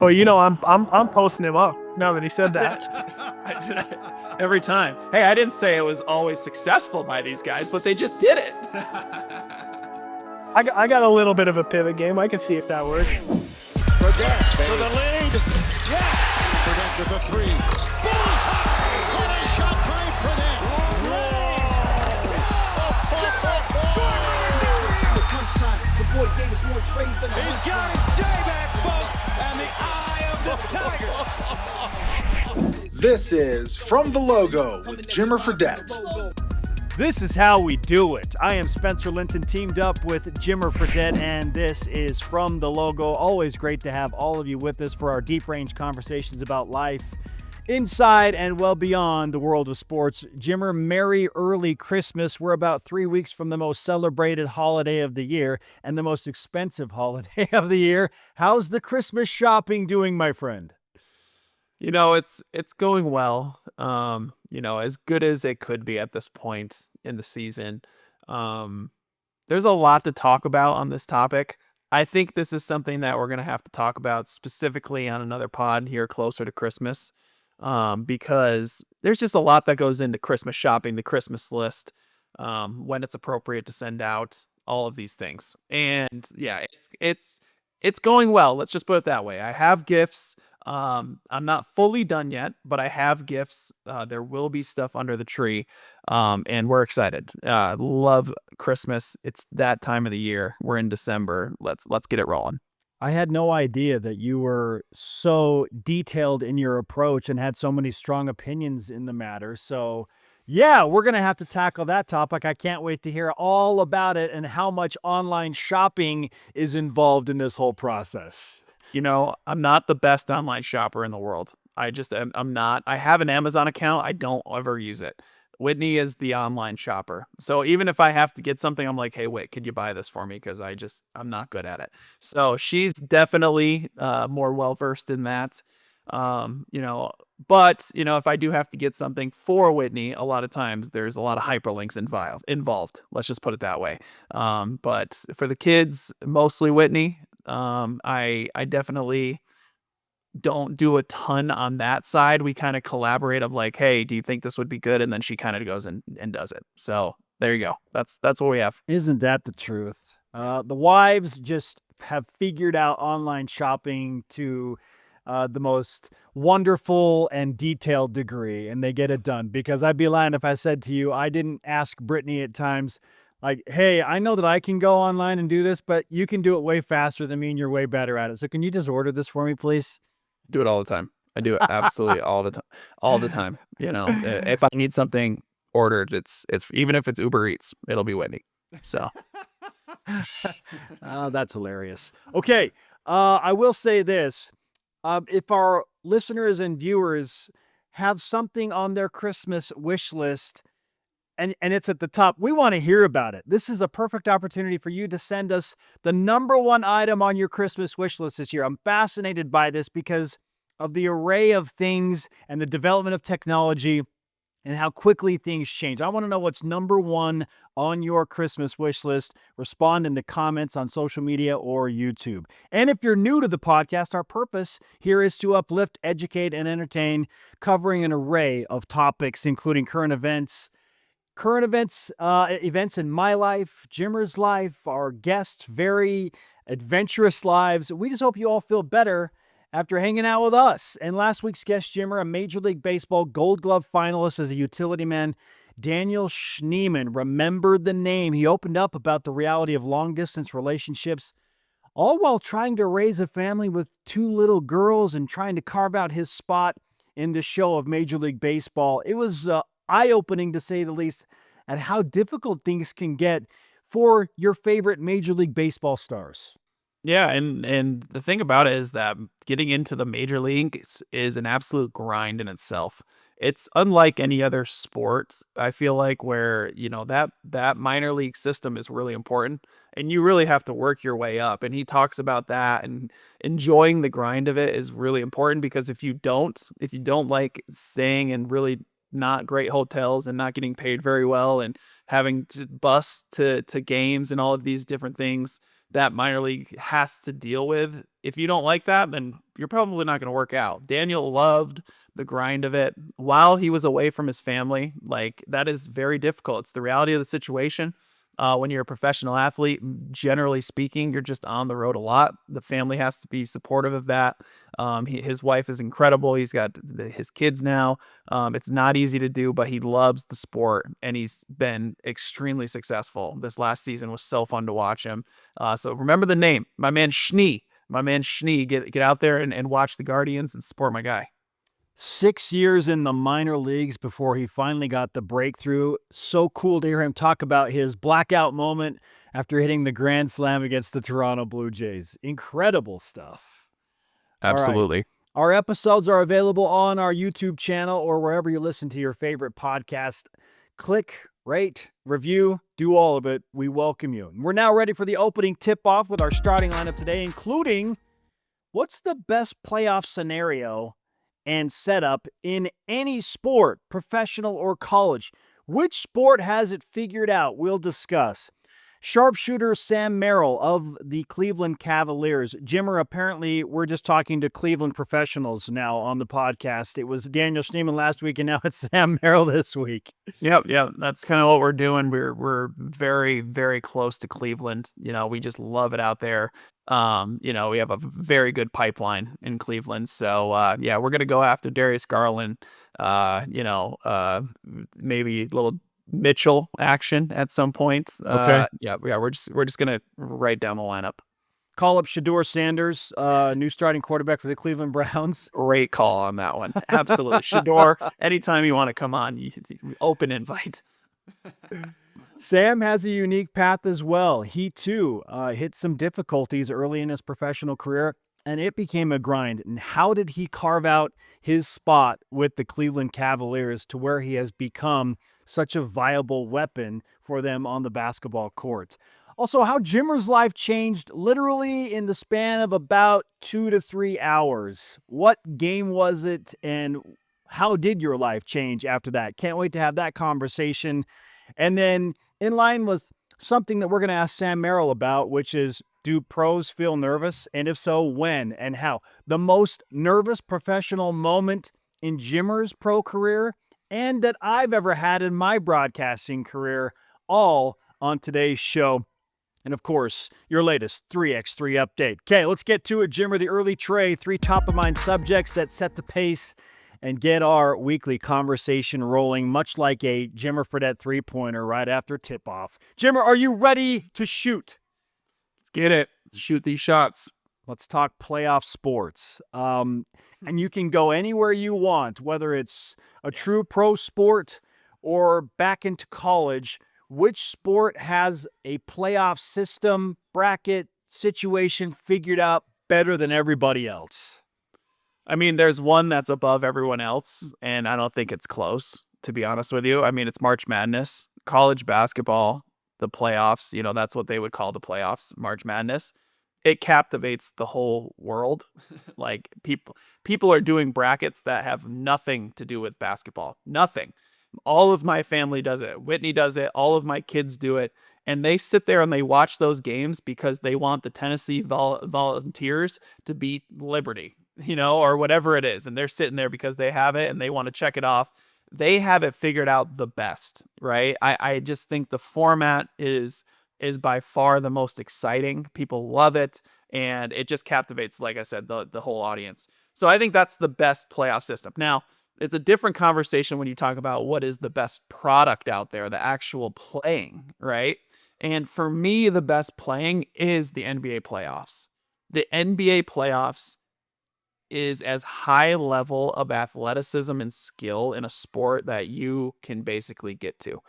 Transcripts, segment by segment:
Oh, I'm posting him up now that he said that. Every time. Hey, I didn't say it was always successful by these guys, but they just did it. I got a little bit of a pivot game. I can see if that works. Fredette for the lead. Yes! Fredette with the three. Bullseye! What a shot by Fredette! Crunch time. The boy gave us more trays than He's got his J back, folks, and the eye of the tiger. This is From the Logo with Jimmer Fredette. This is how we do it. I am Spencer Linton, teamed up with Jimmer Fredette, and this is From the Logo. Always great to have all of you with us for our deep-range conversations about life inside and well beyond the world of sports. Jimmer, merry early Christmas. We're about 3 weeks from the most celebrated holiday of the year and the most expensive holiday of the year. How's the Christmas shopping doing, my friend? It's going well. As good as it could be at this point in the season. There's a lot to talk about on this topic. I think this is something that we're going to have to talk about specifically on another pod here closer to Christmas. Because there's just a lot that goes into Christmas shopping, the Christmas list, when it's appropriate to send out, all of these things. And yeah, it's going well. Let's just put it that way. I have gifts. I'm not fully done yet, but I have gifts. There will be stuff under the tree. And we're excited. Love Christmas. It's that time of the year. We're in December. Let's get it rolling. I had no idea that you were so detailed in your approach and had so many strong opinions in the matter. So yeah, we're going to have to tackle that topic. I can't wait to hear all about it and how much online shopping is involved in this whole process. I'm not the best online shopper in the world. I'm not. I have an Amazon account. I don't ever use it. Whitney is the online shopper. So even if I have to get something, I'm like, hey, Whit, could you buy this for me? Because I'm not good at it. So she's definitely more well-versed in that. But if I do have to get something for Whitney, a lot of times there's a lot of hyperlinks involved. Let's just put it that way. But for the kids, mostly Whitney, I definitely don't do a ton on that side. We kind of collaborate of like, hey, do you think this would be good? And then she kind of goes and does it. So there you go. That's what we have. Isn't that the truth? The wives just have figured out online shopping to the most wonderful and detailed degree, and they get it done. Because I'd be lying if I said to you, I didn't ask Brittany at times, like, hey, I know that I can go online and do this, but you can do it way faster than me and you're way better at it. So can you just order this for me, please? Do it all the time. I do it absolutely all the time. If I need something ordered, it's even if it's Uber Eats, it'll be Whitney. So oh, that's hilarious. Okay. I will say this. If our listeners and viewers have something on their Christmas wish list and it's at the top, we want to hear about it. This is a perfect opportunity for you to send us the number one item on your Christmas wish list this year. I'm fascinated by this because of the array of things and the development of technology and how quickly things change. I want to know what's number one on your Christmas wish list. Respond in the comments on social media or YouTube. And if you're new to the podcast, our purpose here is to uplift, educate, and entertain, covering an array of topics, including current events in my life, Jimmer's life, our guests' very adventurous lives. We just hope you all feel better after hanging out with us. And last week's guest, Jimmer, a Major League Baseball Gold Glove finalist as a utility man, Daniel Schneemann, remembered the name. He opened up about the reality of long-distance relationships, all while trying to raise a family with 2 little girls and trying to carve out his spot in the show of Major League Baseball. It was eye-opening, to say the least, at how difficult things can get for your favorite Major League Baseball stars. Yeah, and the thing about it is that getting into the major leagues is an absolute grind in itself. It's unlike any other sport, I feel like, where, that minor league system is really important and you really have to work your way up. And he talks about that, and enjoying the grind of it is really important, because if you don't like staying in really not great hotels and not getting paid very well and having to bus to games and all of these different things that minor league has to deal with, if you don't like that, then you're probably not going to work out. Daniel loved the grind of it while he was away from his family. Like, that is very difficult. It's the reality of the situation. When you're a professional athlete, generally speaking, you're just on the road a lot. The family has to be supportive of that. His wife is incredible. He's got his kids now. It's not easy to do, but he loves the sport, and he's been extremely successful. This last season was so fun to watch him. So remember the name, my man Schnee. Get out there and watch the Guardians and support my guy. 6 years in the minor leagues before he finally got the breakthrough. So cool to hear him talk about his blackout moment after hitting the grand slam against the Toronto Blue Jays. Incredible stuff. Absolutely. All right. Our episodes are available on our YouTube channel or wherever you listen to your favorite podcast. Click, rate, review, do all of it. We welcome you. We're now ready for the opening tip-off with our starting lineup today, including what's the best playoff scenario and setup in any sport, professional or college. Which sport has it figured out? We'll discuss. Sharpshooter Sam Merrill of the Cleveland Cavaliers. Jimmer, apparently we're just talking to Cleveland professionals now on the podcast. It was Daniel Schneemann last week, and now it's Sam Merrill this week. Yep. That's kind of what we're doing. We're very, very close to Cleveland. We just love it out there. We have a very good pipeline in Cleveland. So, we're going to go after Darius Garland, maybe a little Mitchell action at some point. Okay. We're just gonna write down the lineup. Call up Shedeur Sanders, new starting quarterback for the Cleveland Browns. Great call on that one. Absolutely. Shedeur, anytime you want to come on, open invite. Sam has a unique path as well. He too hit some difficulties early in his professional career, and it became a grind. And how did he carve out his spot with the Cleveland Cavaliers to where he has become such a viable weapon for them on the basketball court? Also, how Jimmer's life changed literally in the span of about 2 to 3 hours. What game was it, and how did your life change after that? Can't wait to have that conversation. And then in line was something that we're going to ask Sam Merrill about, which is, do pros feel nervous? And if so, when and how? The most nervous professional moment in Jimmer's pro career and that I've ever had in my broadcasting career, all on today's show. And of course, your latest 3x3 update. Okay, let's get to it, Jimmer. The Early Trey, 3 top-of-mind subjects that set the pace and get our weekly conversation rolling, much like a Jimmer Fredette three-pointer right after tip-off. Jimmer, are you ready to shoot? Let's get it. Let's shoot these shots. Let's talk playoff sports. And you can go anywhere you want, whether it's a true pro sport or back into college. Which sport has a playoff system, bracket, situation figured out better than everybody else? I mean, there's one that's above everyone else, and I don't think it's close, to be honest with you. I mean, it's March Madness. College basketball, the playoffs, that's what they would call the playoffs, March Madness. It captivates the whole world. Like, people are doing brackets that have nothing to do with basketball. Nothing. All of my family does it. Whitney does it. All of my kids do it. And they sit there and they watch those games because they want the Tennessee Volunteers to beat Liberty, or whatever it is. And they're sitting there because they have it and they want to check it off. They have it figured out the best, right? I just think the format is by far the most exciting. People love it, and it just captivates, like I said, the whole audience. So I think that's the best playoff system. Now, it's a different conversation when you talk about what is the best product out there, the actual playing, right? And for me, the best playing is the NBA playoffs. The NBA playoffs is as high level of athleticism and skill in a sport that you can basically get to.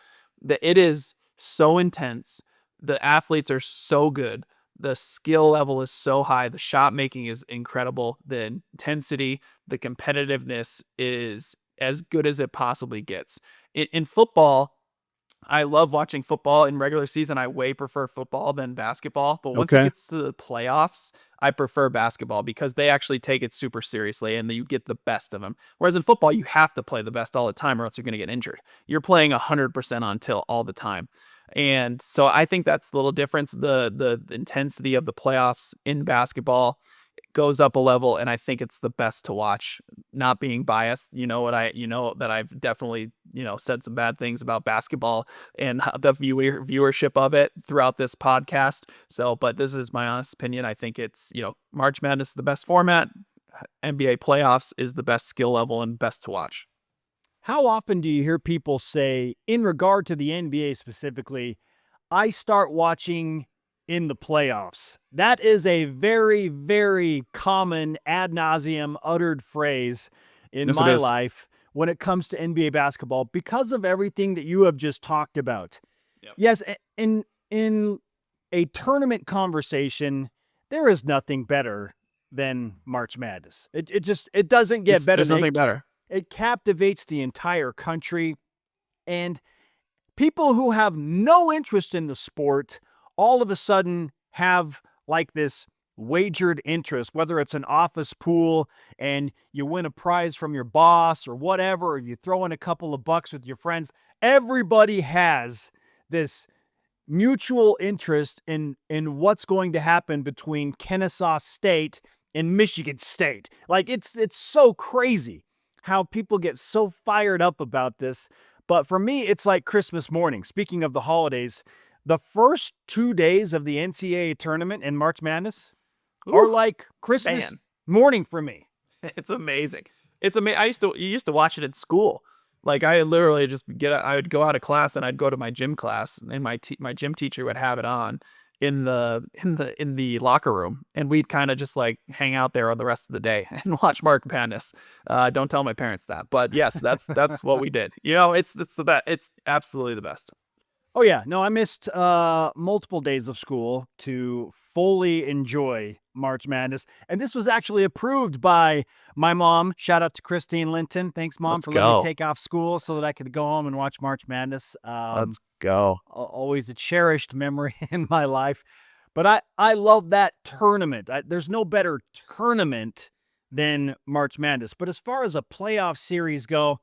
It is so intense. The athletes are so good. The skill level is so high. The shot making is incredible. The intensity, the competitiveness is as good as it possibly gets. In football, I love watching football. In regular season, I way prefer football than basketball. But once it gets to the playoffs, I prefer basketball because they actually take it super seriously and you get the best of them. Whereas in football, you have to play the best all the time or else you're going to get injured. You're playing 100% on tilt all the time. And so I think that's the little difference. The intensity of the playoffs in basketball goes up a level, and I think it's the best to watch. Not being biased, you know that I've definitely said some bad things about basketball and the viewership of it throughout this podcast. So, but this is my honest opinion. I think it's March Madness is the best format. NBA playoffs is the best skill level and best to watch. How often do you hear people say, in regard to the NBA specifically, I start watching in the playoffs? That is a very, very common ad nauseum uttered phrase in my life when it comes to NBA basketball because of everything that you have just talked about. Yep. Yes, in a tournament conversation, there is nothing better than March Madness. It doesn't get better. There's nothing better. It captivates the entire country, and people who have no interest in the sport all of a sudden have like this wagered interest, whether it's an office pool and you win a prize from your boss or whatever, or you throw in a couple of bucks with your friends. Everybody has this mutual interest in what's going to happen between Kennesaw State and Michigan State. Like it's so crazy how people get so fired up about this. But for me, it's like Christmas morning. Speaking of the holidays, the first 2 days of the NCAA tournament in March Madness are like Christmas morning for me. It's amazing. It's amazing. You used to watch it in school. Like I literally just I would go out of class and I'd go to my gym class, and my gym teacher would have it on in the locker room, and we'd kind of just like hang out there on the rest of the day and watch March Madness. Don't tell my parents that, but yes, that's what we did. It's the best. It's absolutely the best. Oh yeah, no, I missed multiple days of school to fully enjoy March Madness, and this was actually approved by my mom. Shout out to Christine Linton. Thanks, Mom, for letting me take off school so that I could go home and watch March Madness. Let's go. Always a cherished memory in my life, but I love that tournament. There's no better tournament than March Madness. But as far as a playoff series go,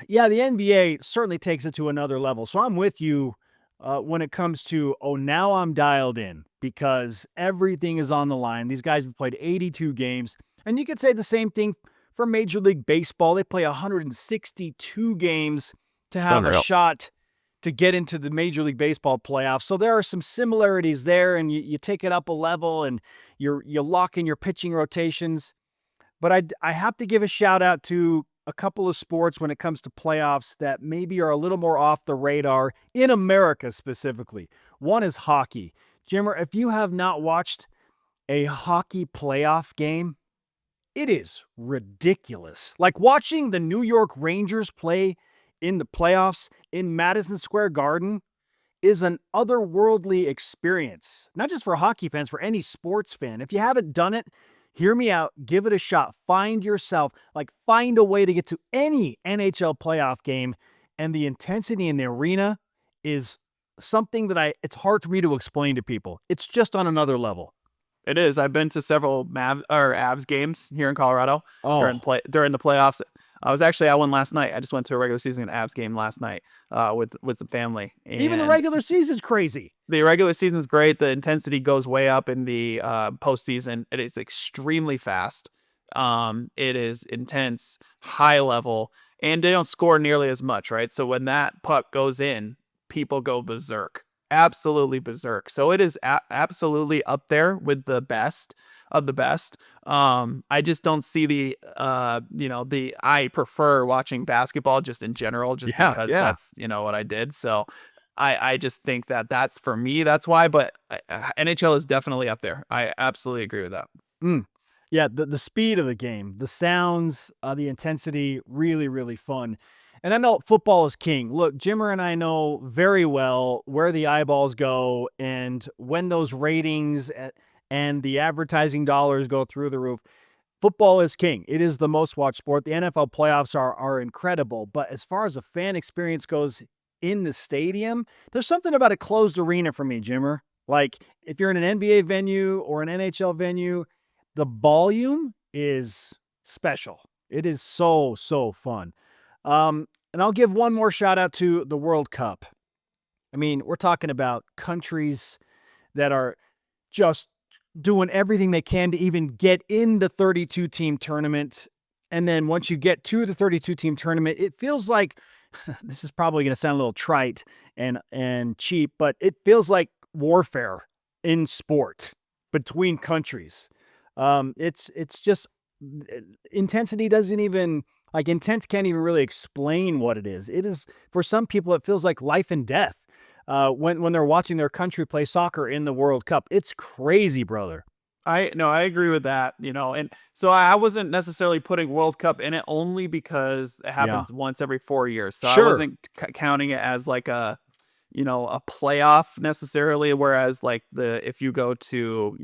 yeah, the NBA certainly takes it to another level. So I'm with you when it comes to, now I'm dialed in because everything is on the line. These guys have played 82 games. And you could say the same thing for Major League Baseball. They play 162 games to have a shot to get into the Major League Baseball playoffs. So there are some similarities there, and you take it up a level, and you lock in your pitching rotations. But I have to give a shout out to a couple of sports when it comes to playoffs that maybe are a little more off the radar in America specifically. One is hockey. Jimmer, if you have not watched a hockey playoff game, it is ridiculous. Like watching the New York Rangers play in the playoffs in Madison Square Garden is an otherworldly experience. Not just for hockey fans, for any sports fan. If you haven't done it, hear me out. Give it a shot. Find a way to get to any NHL playoff game. And the intensity in the arena is something that it's hard for me to explain to people. It's just on another level. It is. I've been to several Avs games here in Colorado during the playoffs. I was actually at one last night. I just went to a regular season Avs game last night with some family. And even the regular season's crazy. The regular season's great. The intensity goes way up in the postseason. It is extremely fast. It is intense, high level, and they don't score nearly as much, right? So when that puck goes in, people go berserk. Absolutely berserk. So it is absolutely up there with the best of the best. I just don't see I prefer watching basketball just in general, because that's, what I did. So I just think that's for me, that's why, but NHL is definitely up there. I absolutely agree with that. Yeah. The speed of the game, the sounds, the intensity, really, really fun. And I know football is king. Look, Jimmer and I know very well where the eyeballs go and when those ratings and the advertising dollars go through the roof. Football is king. It is the most watched sport. The NFL playoffs are incredible. But as far as a fan experience goes in the stadium, there's something about a closed arena for me, Jimmer. Like if you're in an NBA venue or an NHL venue, the volume is special. It is so, so fun. And I'll give one more shout out to the World Cup. I mean, we're talking about countries that are just doing everything they can to even get in the 32-team tournament. And then once you get to the 32-team tournament, it feels like, this is probably going to sound a little trite and cheap, but it feels like warfare in sport between countries. It's just, intensity doesn't even, like, intense can't even really explain what it is. It is, for some people, it feels like life and death when they're watching their country play soccer in the World Cup. It's crazy, brother. I agree with that, and so I wasn't necessarily putting World Cup in it only because it happens once every 4 years. So Sure. I wasn't counting it as like a playoff necessarily. Whereas like if you go to,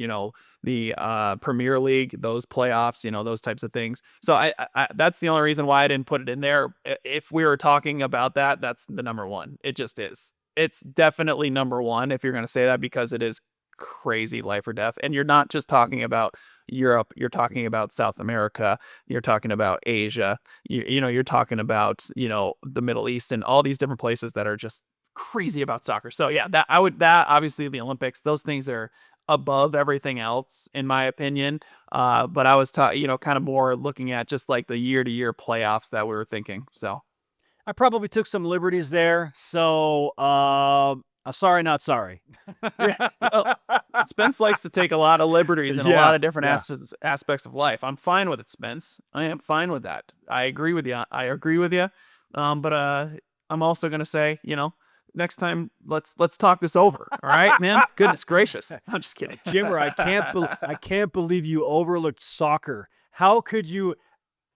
the Premier League, those playoffs, those types of things. So I that's the only reason why I didn't put it in there. If we were talking about that, that's the number one. It just is. It's definitely number one if you're going to say that, because it is crazy life or death. And you're not just talking about Europe, you're talking about South America, you're talking about Asia, you're talking about, the Middle East and all these different places that are just crazy about soccer. So yeah, that obviously the Olympics, those things are above everything else in my opinion. But I was kind of more looking at just like the year-to-year playoffs that we were thinking. So I probably took some liberties there. So, sorry, not sorry. Well, Spence likes to take a lot of liberties in a lot of different aspects of life. I'm fine with it, Spence. I am fine with that. I agree with you. But I'm also gonna say, next time let's talk this over. All right, man. Goodness gracious. I'm just kidding. Jimmer, I can't believe you overlooked soccer. How could you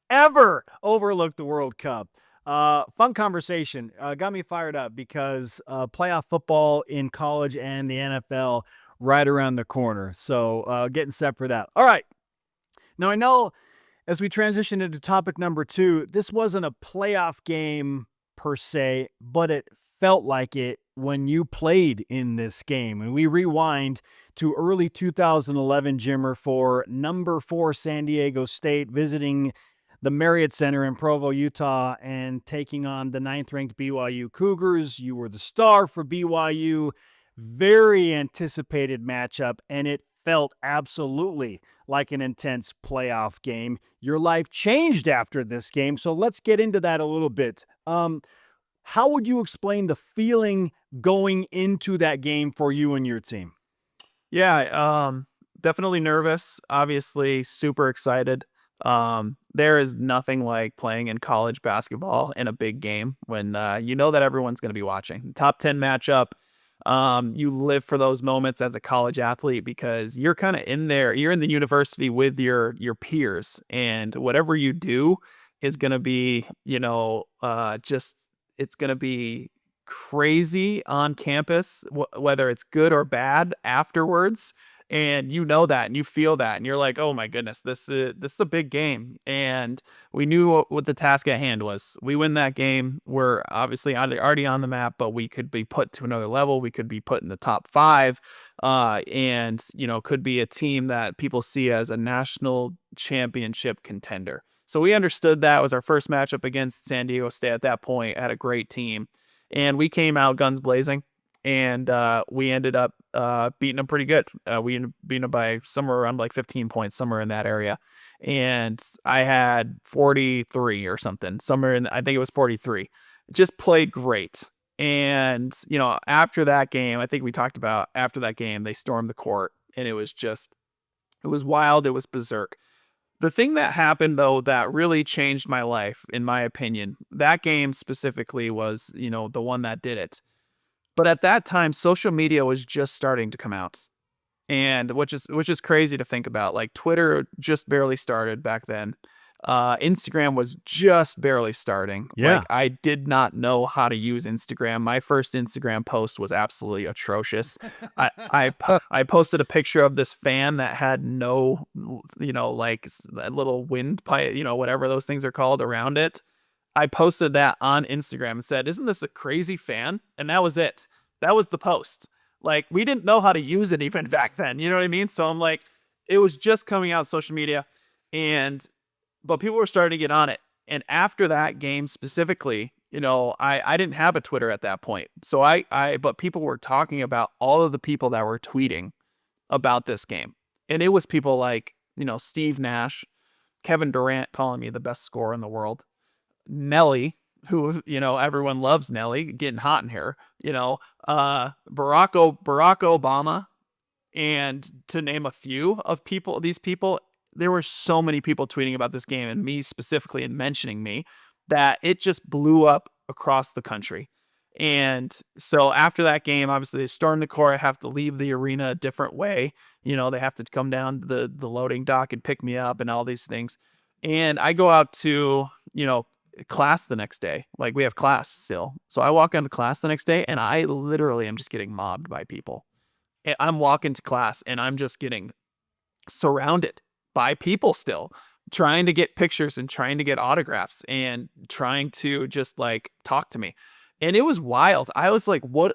ever overlook the World Cup? Fun conversation. Got me fired up because playoff football in college and the NFL right around the corner. So getting set for that. All right. Now I know as we transition into topic number 2, this wasn't a playoff game per se, but it felt like it when you played in this game. And we rewind to early 2011, Jimmer, for number 4 San Diego State visiting the Marriott Center in Provo, Utah, and taking on the 9th-ranked BYU Cougars. You were the star for BYU. Very anticipated matchup, and it felt absolutely like an intense playoff game. Your life changed after this game, so let's get into that a little bit. How would you explain the feeling going into that game for you and your team? Yeah, definitely nervous. Obviously, super excited. There is nothing like playing in college basketball in a big game when you know that everyone's going to be watching. Top 10 matchup. You live for those moments as a college athlete because you're kind of in there. You're in the university with your peers, and whatever you do is going to be, it's going to be crazy on campus, whether it's good or bad afterwards. And you know that, and you feel that, and you're like, oh my goodness, this is a big game. And we knew what the task at hand was. We win that game. We're obviously already on the map, but we could be put to another level. We could be put in the top 5, and could be a team that people see as a national championship contender. So we understood that. It was our first matchup against San Diego State at that point. Had a great team, and we came out guns blazing. And we ended up beating them pretty good. We beat them by somewhere around like 15 points, somewhere in that area. And I had 43 or something, I think it was 43. Just played great. And, after that game, I think we talked about after that game, they stormed the court, and it was wild. It was berserk. The thing that happened, though, that really changed my life, in my opinion, that game specifically was, the one that did it. But at that time, social media was just starting to come out, and which is crazy to think about. Like Twitter just barely started back then. Instagram was just barely starting. Yeah. Like, I did not know how to use Instagram. My first Instagram post was absolutely atrocious. I posted a picture of this fan that had no, like that little wind pipe, whatever those things are called around it. I posted that on Instagram and said, isn't this a crazy fan? And that was it. That was the post. Like, we didn't know how to use it even back then. You know what I mean? So I'm like, it was just coming out social media, but people were starting to get on it. And after that game specifically, I didn't have a Twitter at that point. So but people were talking about all of the people that were tweeting about this game. And it was people like, Steve Nash, Kevin Durant calling me the best scorer in the world, Nelly, who, everyone loves Nelly, getting hot in here, Barack Obama, and to name a few of these people, there were so many people tweeting about this game and me specifically and mentioning me that it just blew up across the country. And so after that game, obviously they storm the court, I have to leave the arena a different way. They have to come down to the loading dock and pick me up and all these things. And I go out to, class the next day. Like, we have class still. So I walk into class the next day and I literally am just getting mobbed by people. And I'm walking to class and I'm just getting surrounded by people still, trying to get pictures and trying to get autographs and trying to just like talk to me. And it was wild. I was like, what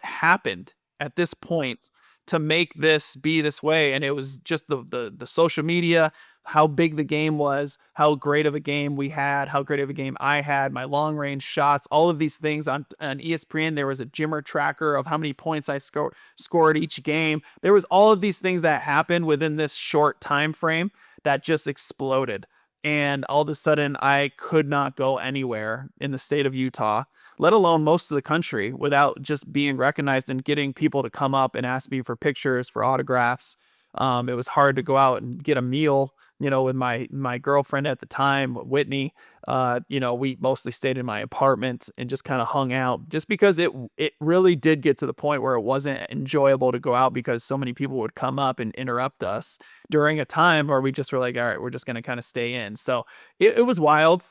happened at this point to make this be this way? And it was just the social media, how big the game was, how great of a game we had, how great of a game I had, my long range shots, all of these things on ESPN. There was a Jimmer tracker of how many points I scored each game. There was all of these things that happened within this short time frame that just exploded. And all of a sudden I could not go anywhere in the state of Utah, let alone most of the country, without just being recognized and getting people to come up and ask me for pictures, for autographs. It was hard to go out and get a meal, with my girlfriend at the time, Whitney. We mostly stayed in my apartment and just kind of hung out, just because it really did get to the point where it wasn't enjoyable to go out because so many people would come up and interrupt us during a time where we just were like, all right, we're just going to kind of stay in. So it was wild.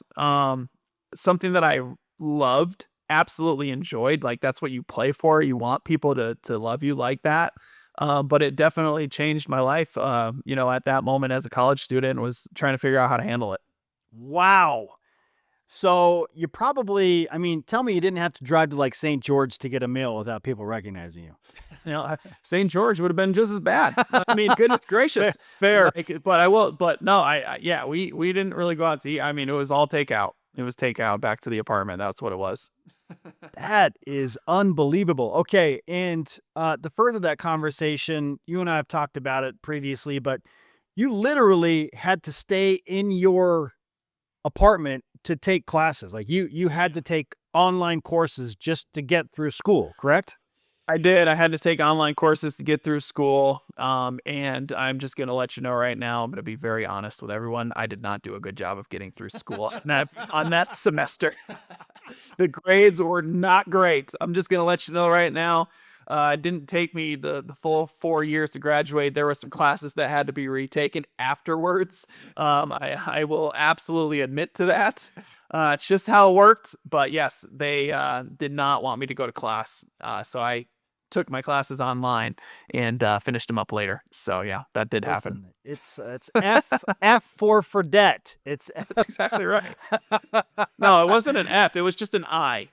Something that I loved, absolutely enjoyed. Like, that's what you play for. You want people to love you like that. But it definitely changed my life, at that moment as a college student, was trying to figure out how to handle it. Wow. So you probably, tell me you didn't have to drive to like St. George to get a meal without people recognizing you. St. George would have been just as bad. Goodness gracious. Fair. We didn't really go out to eat. It was all takeout. It was takeout back to the apartment. That's what it was. That is unbelievable. Okay, and to further that conversation, you and I have talked about it previously, but you literally had to stay in your apartment to take classes. Like, you had to take online courses just to get through school, correct? I did. I had to take online courses to get through school. And I'm just going to let you know right now, I'm going to be very honest with everyone. I did not do a good job of getting through school on that semester. The grades were not great. I'm just going to let you know right now. It didn't take me the full 4 years to graduate. There were some classes that had to be retaken afterwards. I will absolutely admit to that. It's just how it worked. But yes, they did not want me to go to class. So I took my classes online and finished them up later. So yeah, that did happen. It's F for Fredette. That's exactly right. No, it wasn't an F. It was just an I.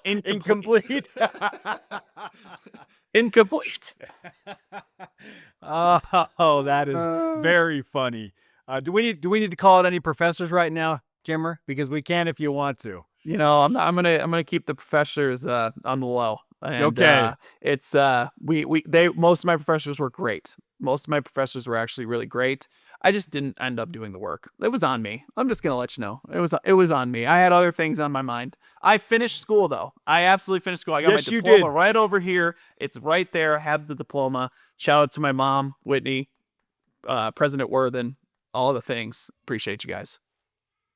Incomplete. Incomplete. Oh, that is very funny. Do we need to call out any professors right now, Jimmer? Because we can if you want to. I'm gonna keep the professors on the low. And, okay. It's most of my professors were great. Most of my professors were actually really great. I just didn't end up doing the work. It was on me. I'm just gonna let you know. It was on me. I had other things on my mind. I finished school though. I absolutely finished school. I got my diploma right over here. It's right there. I have the diploma. Shout out to my mom, Whitney, President Worthen, all the things. Appreciate you guys.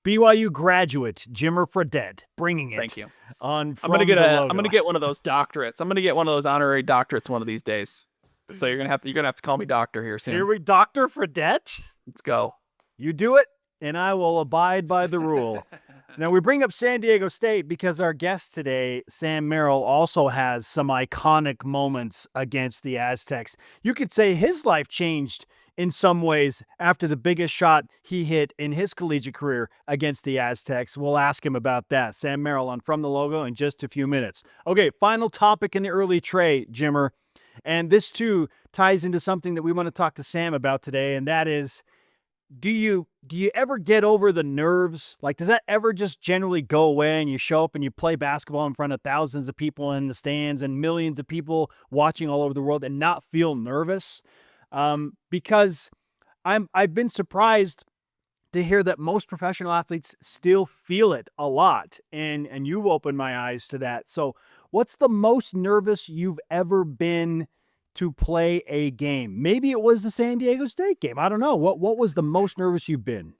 BYU graduate Jimmer Fredette, bringing it. Thank you. I'm gonna get one of those doctorates. I'm gonna get one of those honorary doctorates one of these days. So you're gonna have to call me doctor here soon. Here we Dr. Fredette. Let's go. You do it, and I will abide by the rule. Now we bring up San Diego State because our guest today, Sam Merrill, also has some iconic moments against the Aztecs. You could say his life changed in some ways after the biggest shot he hit in his collegiate career against the Aztecs. We'll ask him about that. Sam Merrill on From the Logo in just a few minutes. Okay, final topic in the early tray, Jimmer. And this too ties into something that we want to talk to Sam about today, and that is, do you ever get over the nerves? Like, does that ever just generally go away and you show up and you play basketball in front of thousands of people in the stands and millions of people watching all over the world and not feel nervous? because I've been surprised to hear that most professional athletes still feel it a lot. And you've opened my eyes to that. So what's the most nervous you've ever been to play a game? Maybe it was the San Diego State game. I don't know. What was the most nervous you've been?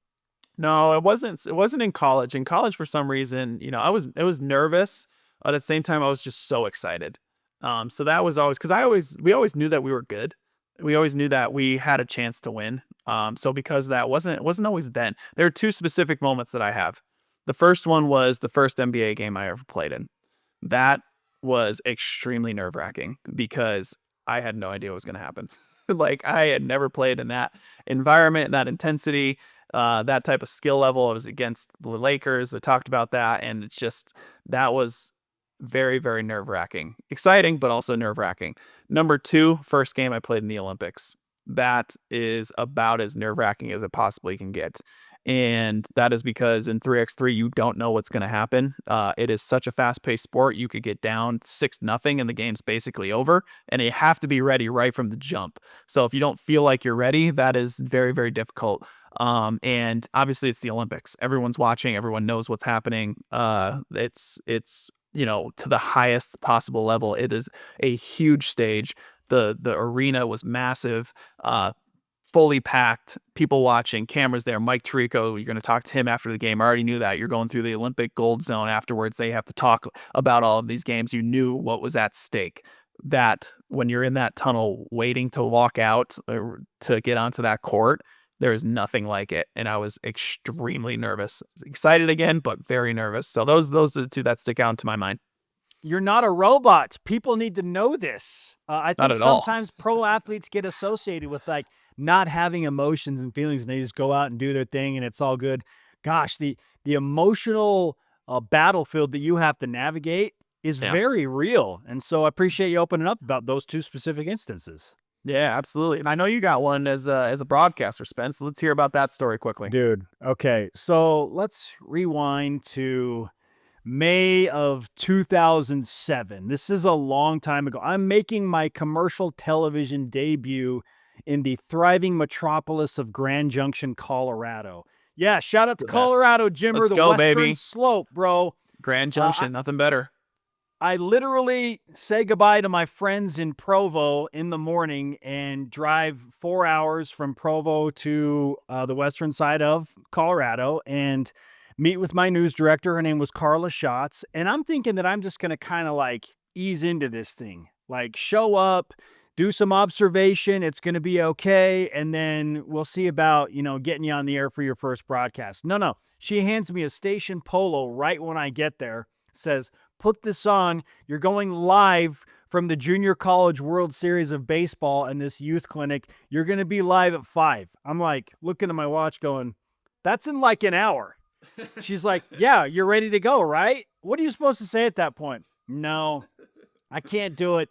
No, it wasn't. It wasn't in college. In college, for some reason, I was nervous. But at the same time, I was just so excited. So that was always, because we always knew that we were good. We always knew that we had a chance to win. So because that wasn't always then. There are two specific moments that I have. The first one was the first NBA game I ever played in. That was extremely nerve-wracking because I had no idea what was going to happen. Like, I had never played in that environment, that intensity, that type of skill level. I was against the Lakers. I talked about that, and it's just, that was very, very nerve-wracking. Exciting, but also nerve-wracking. Number two, first game I played in the Olympics. That is about as nerve-wracking as it possibly can get. And that is because in 3x3, you don't know what's going to happen. It is such a fast-paced sport. You could get down 6-0 and the game's basically over. And you have to be ready right from the jump. So if you don't feel like you're ready, that is very, very difficult. And obviously it's the Olympics. Everyone's watching. Everyone knows what's happening. It's to the highest possible level. It is a huge stage. The arena was massive. Fully packed, people watching, cameras there. Mike Tirico, you're going to talk to him after the game. I already knew that. You're going through the Olympic gold zone afterwards. They have to talk about all of these games. You knew what was at stake. That when you're in that tunnel waiting to walk out or to get onto that court, there is nothing like it. And I was extremely nervous. Excited again, but very nervous. So those are the two that stick out into my mind. You're not a robot. People need to know this. I think sometimes pro athletes get associated with like not having emotions and feelings, and they just go out and do their thing and it's all good. Gosh, the emotional battlefield that you have to navigate is very real. And so I appreciate you opening up about those two specific instances. Yeah, absolutely. And I know you got one as a broadcaster, Spence. So let's hear about that story quickly. Dude, okay. So let's rewind to May of 2007. This is a long time ago. I'm making my commercial television debut in the thriving metropolis of Grand Junction, Colorado. Yeah, shout out to Colorado, Jimmer, Let's the go, Western baby. Slope, bro. Grand Junction, nothing better. I literally say goodbye to my friends in Provo in the morning and drive 4 hours from Provo to the western side of Colorado and meet with my news director. Her name was Carla Schatz. And I'm thinking that I'm just going to kind of like ease into this thing, like show up, do some observation. It's going to be okay. And then we'll see about, getting you on the air for your first broadcast. No. She hands me a station polo right when I get there, says, put this on. You're going live from the Junior College World Series of Baseball and this youth clinic. You're going to be live at 5. I'm like looking at my watch going, that's in like an hour. She's like, yeah, you're ready to go, right? What are you supposed to say at that point? No, I can't do it.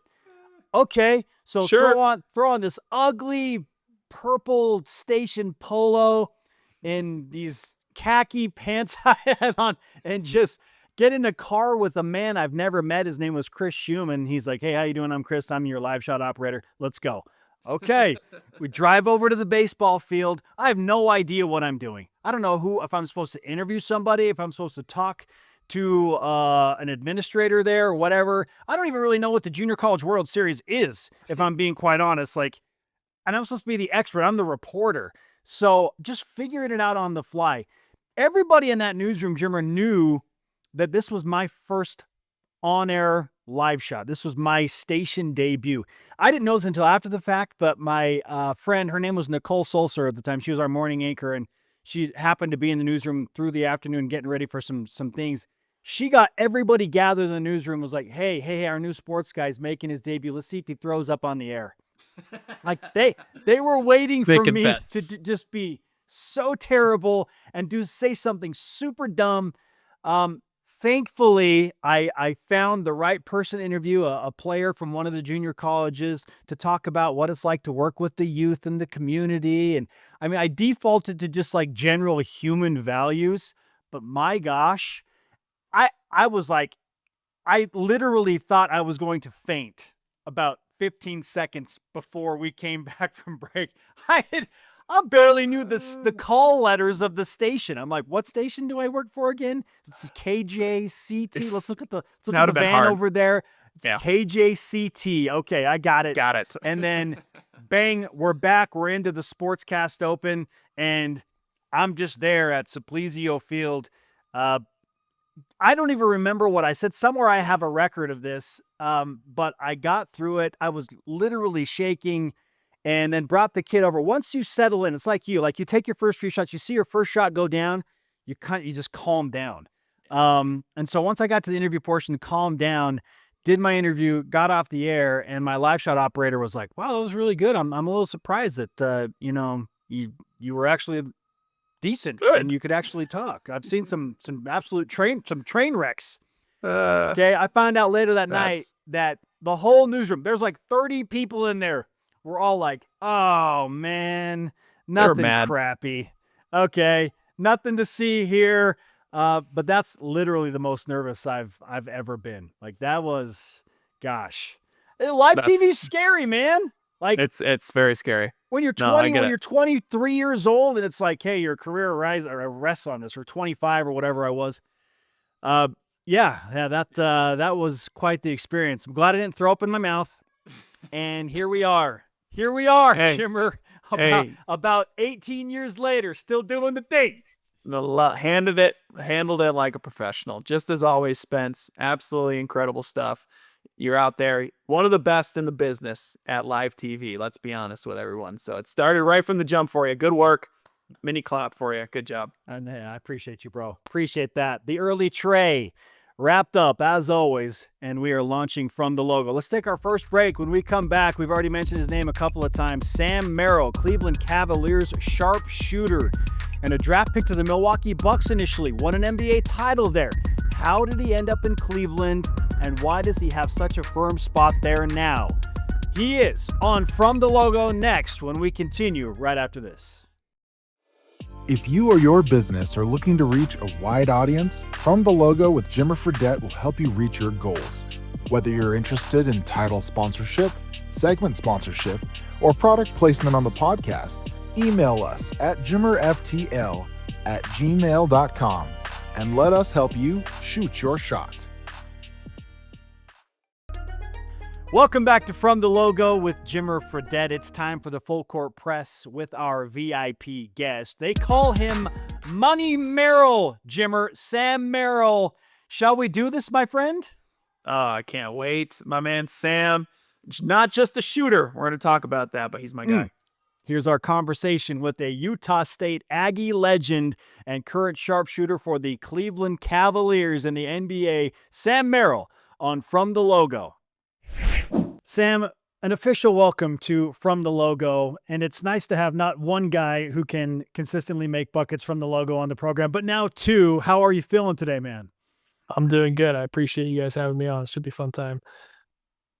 Okay. So sure. throw on this ugly purple station polo and these khaki pants I had on and just get in a car with a man I've never met. His name was Chris Schumann. He's like, hey, how you doing? I'm Chris. I'm your live shot operator. Let's go. Okay. We drive over to the baseball field. I have no idea what I'm doing. I don't know if I'm supposed to interview somebody, if I'm supposed to talk to an administrator there or whatever. I don't even really know what the Junior College World Series is, if I'm being quite honest. And I'm supposed to be the expert. I'm the reporter. So just figuring it out on the fly. Everybody in that newsroom, Jimmer, knew that this was my first on-air live shot. This was my station debut. I didn't know this until after the fact, but my friend, her name was Nicole Sulzer at the time. She was our morning anchor, and she happened to be in the newsroom through the afternoon getting ready for some things. She got everybody gathered in the newsroom, was like, hey, our new sports guy's making his debut. Let's see if he throws up on the air. Like they were waiting for me to just be so terrible and say something super dumb. Thankfully, I found the right person to interview, a player from one of the junior colleges, to talk about what it's like to work with the youth and the community. And I mean, I defaulted to just like general human values, but my gosh, I was like, I literally thought I was going to faint about 15 seconds before we came back from break. I barely knew the call letters of the station. I'm like, what station do I work for again? This is KJCT. Let's look at the van hard. over there. It's Yeah. KJCT. Okay, I got it. Got it. And then, bang, we're back. We're into the Sportscast Open, and I'm just there at Simplesio Field. I don't even remember what I said. Somewhere I have a record of this, but I got through it. I was literally shaking, and then brought the kid over. Once you settle in, it's like you take your first few shots. You see your first shot go down, you just calm down. And so once I got to the interview portion, calmed down, did my interview, got off the air, and my live shot operator was like, "Wow, that was really good. I'm a little surprised that you were actually decent and you could actually talk. I've seen some absolute train wrecks." Okay, I found out later that night that the whole newsroom, there's like 30 people in there, were all like, "Oh man, nothing crappy. Okay, nothing to see here." But that's literally the most nervous I've ever been. Like, that was, gosh, live TV's scary, man. Like, it's very scary. When you're 20, when you're 23 years old, and it's like, hey, your career rests on this, or 25 or whatever I was. That was quite the experience. I'm glad I didn't throw up in my mouth. And here we are. Hey. Jimmer. About 18 years later, still doing the thing. Handled it like a professional. Just as always, Spence. Absolutely incredible stuff. You're out there, one of the best in the business at live TV. Let's be honest with everyone. So it started right from the jump for you. Good work. Mini clap for you. Good job. And hey, I appreciate you, bro. Appreciate that. The Early Trey wrapped up as always, and we are launching from the logo. Let's take our first break. When we come back, we've already mentioned his name a couple of times. Sam Merrill, Cleveland Cavaliers sharpshooter, and a draft pick to the Milwaukee Bucks initially. Won an NBA title there. How did he end up in Cleveland, and why does he have such a firm spot there now? He is on From the Logo next when we continue right after this. If you or your business are looking to reach a wide audience, From the Logo with Jimmer Fredette will help you reach your goals. Whether you're interested in title sponsorship, segment sponsorship, or product placement on the podcast, email us at jimmerftl@gmail.com and let us help you shoot your shot. Welcome back to From the Logo with Jimmer Fredette. It's time for the full court press with our VIP guest. They call him Money Merrill, Jimmer, Sam Merrill. Shall we do this, my friend? Oh, I can't wait. My man Sam, not just a shooter. We're going to talk about that, but he's my guy. Here's our conversation with a Utah State Aggie legend and current sharpshooter for the Cleveland Cavaliers in the NBA, Sam Merrill, on From the Logo. Sam, an official welcome to From the Logo, and it's nice to have not one guy who can consistently make buckets from the logo on the program, but now two. How are you feeling today, man? I'm doing good. I appreciate you guys having me on. It should be a fun time.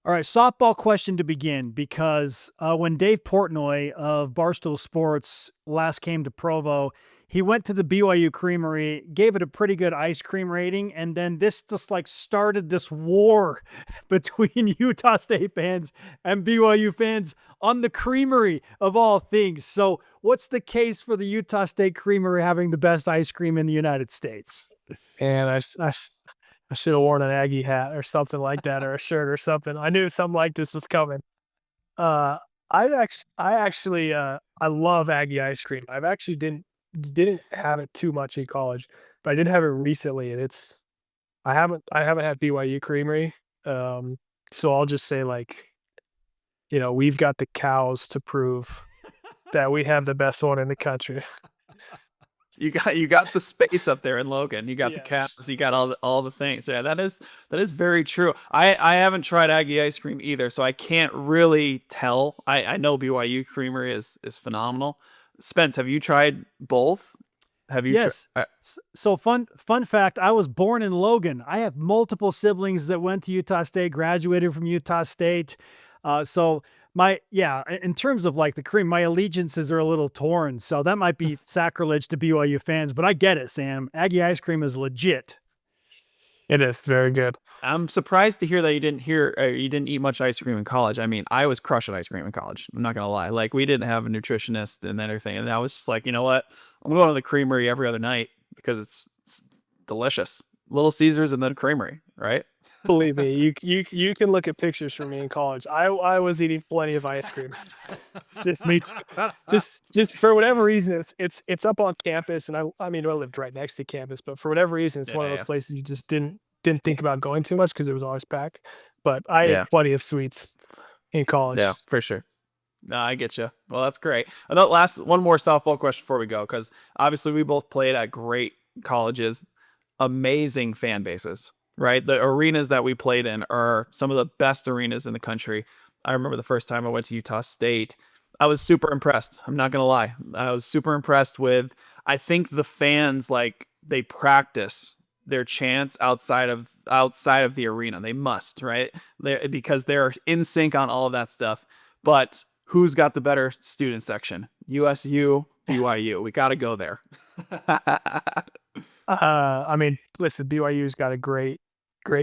All right, softball question to begin, because when Dave Portnoy of Barstool Sports last came to Provo, he went to the BYU Creamery, gave it a pretty good ice cream rating, and then this just like started this war between Utah State fans and BYU fans on the Creamery of all things. So what's the case for the Utah State Creamery having the best ice cream in the United States? And I should have worn an Aggie hat or something like that, or a shirt or something. I knew something like this was coming. I love Aggie ice cream. I've actually didn't have it too much in college, but I did have it recently, and I haven't had BYU Creamery. So I'll just say, we've got the cows to prove that we have the best one in the country. You got the space up there in Logan. You got the cows. You got all the things. Yeah, that is very true. I haven't tried Aggie ice cream either, so I can't really tell. I know BYU Creamery is phenomenal. Spence, have you tried both? Have you? Yes. So fun fact, I was born in Logan. I have multiple siblings that went to Utah State, graduated from Utah State. So in terms of like the cream, my allegiances are a little torn. So that might be sacrilege to BYU fans, but I get it, Sam. Aggie ice cream is legit. It is very good. I'm surprised to hear that you didn't eat much ice cream in college. I mean, I was crushing ice cream in college. I'm not gonna lie. Like, we didn't have a nutritionist and everything, and I was just like, you know what? I'm going to the Creamery every other night because it's delicious. Little Caesars and then Creamery, right? Believe me, you can look at pictures from me in college. I was eating plenty of ice cream. Just just for whatever reason, it's up on campus, and I mean I lived right next to campus, but for whatever reason, it's one of Yeah, those yeah. places you just didn't think about going too much because it was always packed. But I ate Yeah. plenty of sweets in college. Yeah, for sure. No, I get you. Well, that's great. Another last one more softball question before we go, because obviously we both played at great colleges, amazing fan bases, right? The arenas that we played in are some of the best arenas in the country. I remember the first time I went to Utah State, I was super impressed. I'm not gonna lie. I was super impressed with, I think the fans, like, they practice their chants outside of the arena. They must, right? Because they're in sync on all of that stuff. But who's got the better student section? USU, BYU. We got to go there. I mean, listen, BYU's got a great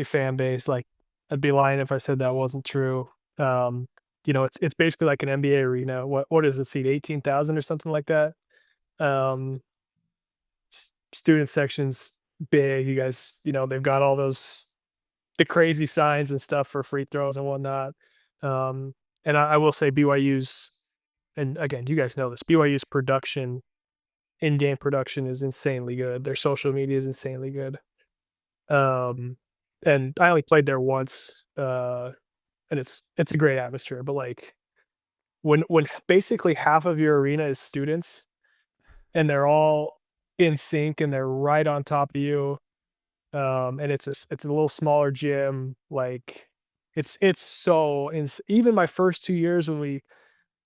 fan base. Like, I'd be lying if I said that wasn't true. It's basically like an NBA arena. What is it, seat 18,000 or something like that? Um, Student sections big. You guys, they've got all the crazy signs and stuff for free throws and whatnot. And I will say BYU's, and again, you guys know this, BYU's in-game production is insanely good. Their social media is insanely good. And I only played there once, and it's a great atmosphere. But like when basically half of your arena is students, and they're all in sync and they're right on top of you, and it's a little smaller gym. Like, it's so even my first 2 years when we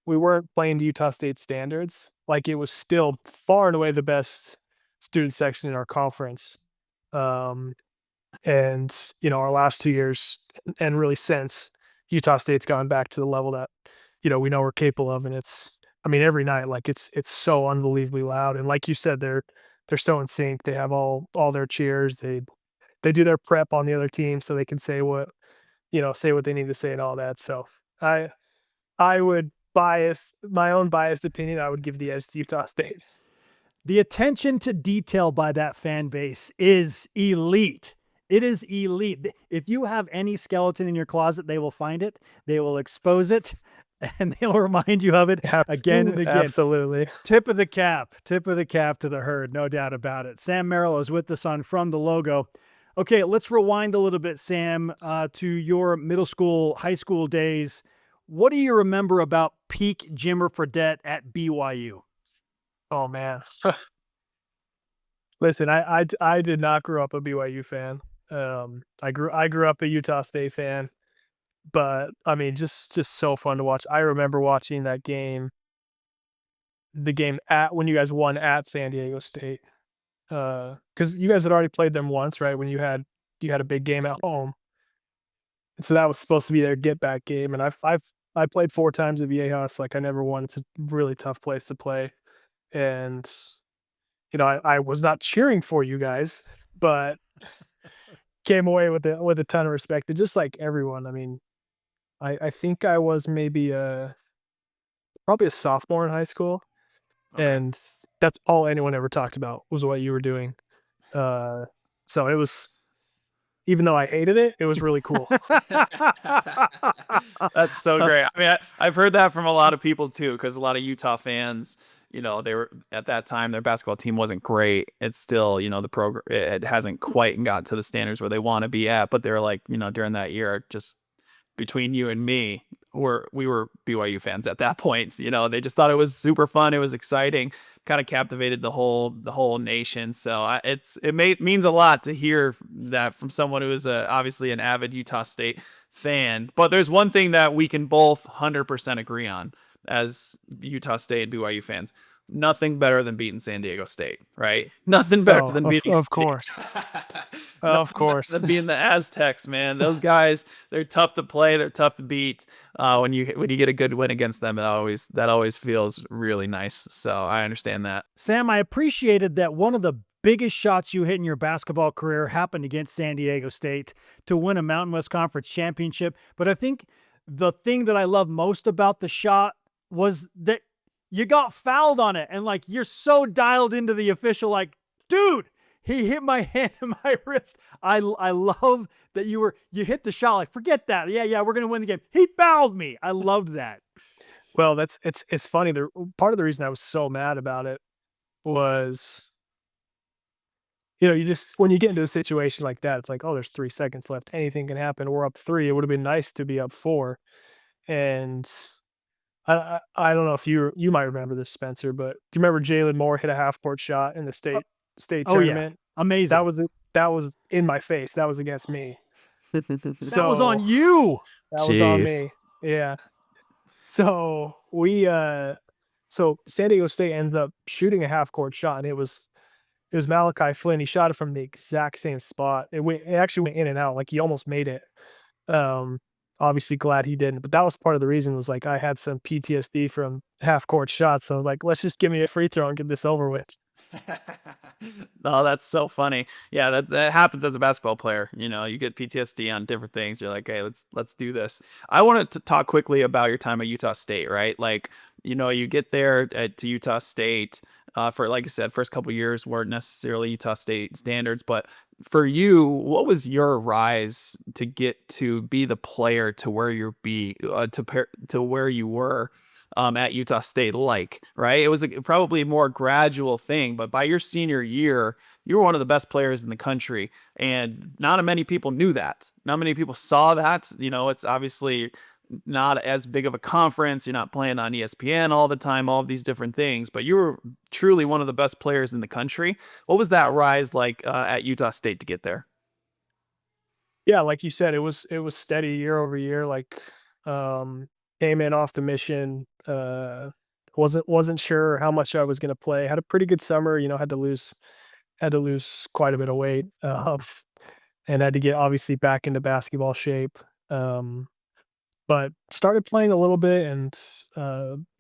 weren't playing to Utah State standards, like, it was still far and away the best student section in our conference. Um, and our last 2 years, and really since, Utah State's gone back to the level that we know we're capable of, and I mean, every night, like, it's so unbelievably loud, and like you said, they're so in sync. They have all their cheers. They do their prep on the other team so they can say what they need to say and all that. So I would my own biased opinion, I would give the edge to Utah State. The attention to detail by that fan base is elite. It is elite. If you have any skeleton in your closet, they will find it. They will expose it, and they'll remind you of it again and again. Absolutely. Tip of the cap to the herd, no doubt about it. Sam Merrill is with us on From the Logo. Okay, let's rewind a little bit, Sam, to your middle school, high school days. What do you remember about peak Jimmer Fredette at BYU? Oh man. Listen, I did not grow up a BYU fan. I grew up a Utah State fan, but I mean, just so fun to watch. I remember watching the game at when you guys won at San Diego State, because you guys had already played them once, right? When you had a big game at home, and so that was supposed to be their get back game. And I played 4 times at Viejas. Like, I never won. It's a really tough place to play, and I was not cheering for you guys, but came away with a ton of respect. And just like everyone, I mean, I think I was maybe probably a sophomore in high school, and that's all anyone ever talked about was what you were doing. So it was, even though I hated it, it was really cool. That's so great. I mean, I've heard that from a lot of people too, because a lot of Utah fans, they were, at that time, their basketball team wasn't great. It's still, the program, it hasn't quite got to the standards where they want to be at, but they're like, during that year, just between you and me, we were BYU fans at that point. They just thought it was super fun. It was exciting, kind of captivated the whole nation. So it means a lot to hear that from someone who is obviously an avid Utah State fan. But there's one thing that we can both 100% agree on as Utah State BYU fans: nothing better than beating San Diego State, right? Nothing better than beating. Of course. Of course. Than being the Aztecs, man. Those guys, they're tough to play. They're tough to beat. When you get a good win against them, that always feels really nice. So I understand that. Sam, I appreciated that one of the biggest shots you hit in your basketball career happened against San Diego State to win a Mountain West Conference championship. But I think the thing that I love most about the shot was that you got fouled on it. And like, you're so dialed into the official, like, dude, he hit my hand and my wrist. I love that you hit the shot. Like, forget that. Yeah, we're going to win the game. He fouled me. I loved that. Well, it's funny. Part of the reason I was so mad about it was, you just, when you get into a situation like that, it's like, oh, there's 3 seconds left. Anything can happen. We're up 3. It would have been nice to be up 4. And I don't know if you might remember this, Spencer, but do you remember Jalen Moore hit a half court shot in the state tournament? Yeah. Amazing. That was in my face. That was against me. That was on you. That was on me. Yeah. So so San Diego State ends up shooting a half court shot, and it was Malachi Flynn. He shot it from the exact same spot. It actually went in and out. Like, he almost made it. Obviously glad he didn't, but that was part of the reason. Was like, I had some PTSD from half court shots. So like, let's just give me a free throw and get this over with. Oh, that's so funny. Yeah, that happens as a basketball player. You get PTSD on different things. You're like, hey, let's do this. I wanted to talk quickly about your time at Utah State, right? Like, you get there to Utah State for, like I said, first couple years weren't necessarily Utah State standards, but for you, what was your rise to get to be the player to where to where you were at Utah State, like, right? It was probably a more gradual thing, but by your senior year, you were one of the best players in the country, and not many people knew that. Not many people saw that. It's obviously not as big of a conference. You're not playing on ESPN all the time, all of these different things, but you were truly one of the best players in the country. What was that rise like at Utah State to get there? Yeah, like you said, it was steady year over year. Like, came in off the mission. Wasn't sure how much I was going to play. Had a pretty good summer. Had to lose quite a bit of weight, and had to get obviously back into basketball shape. But started playing a little bit, and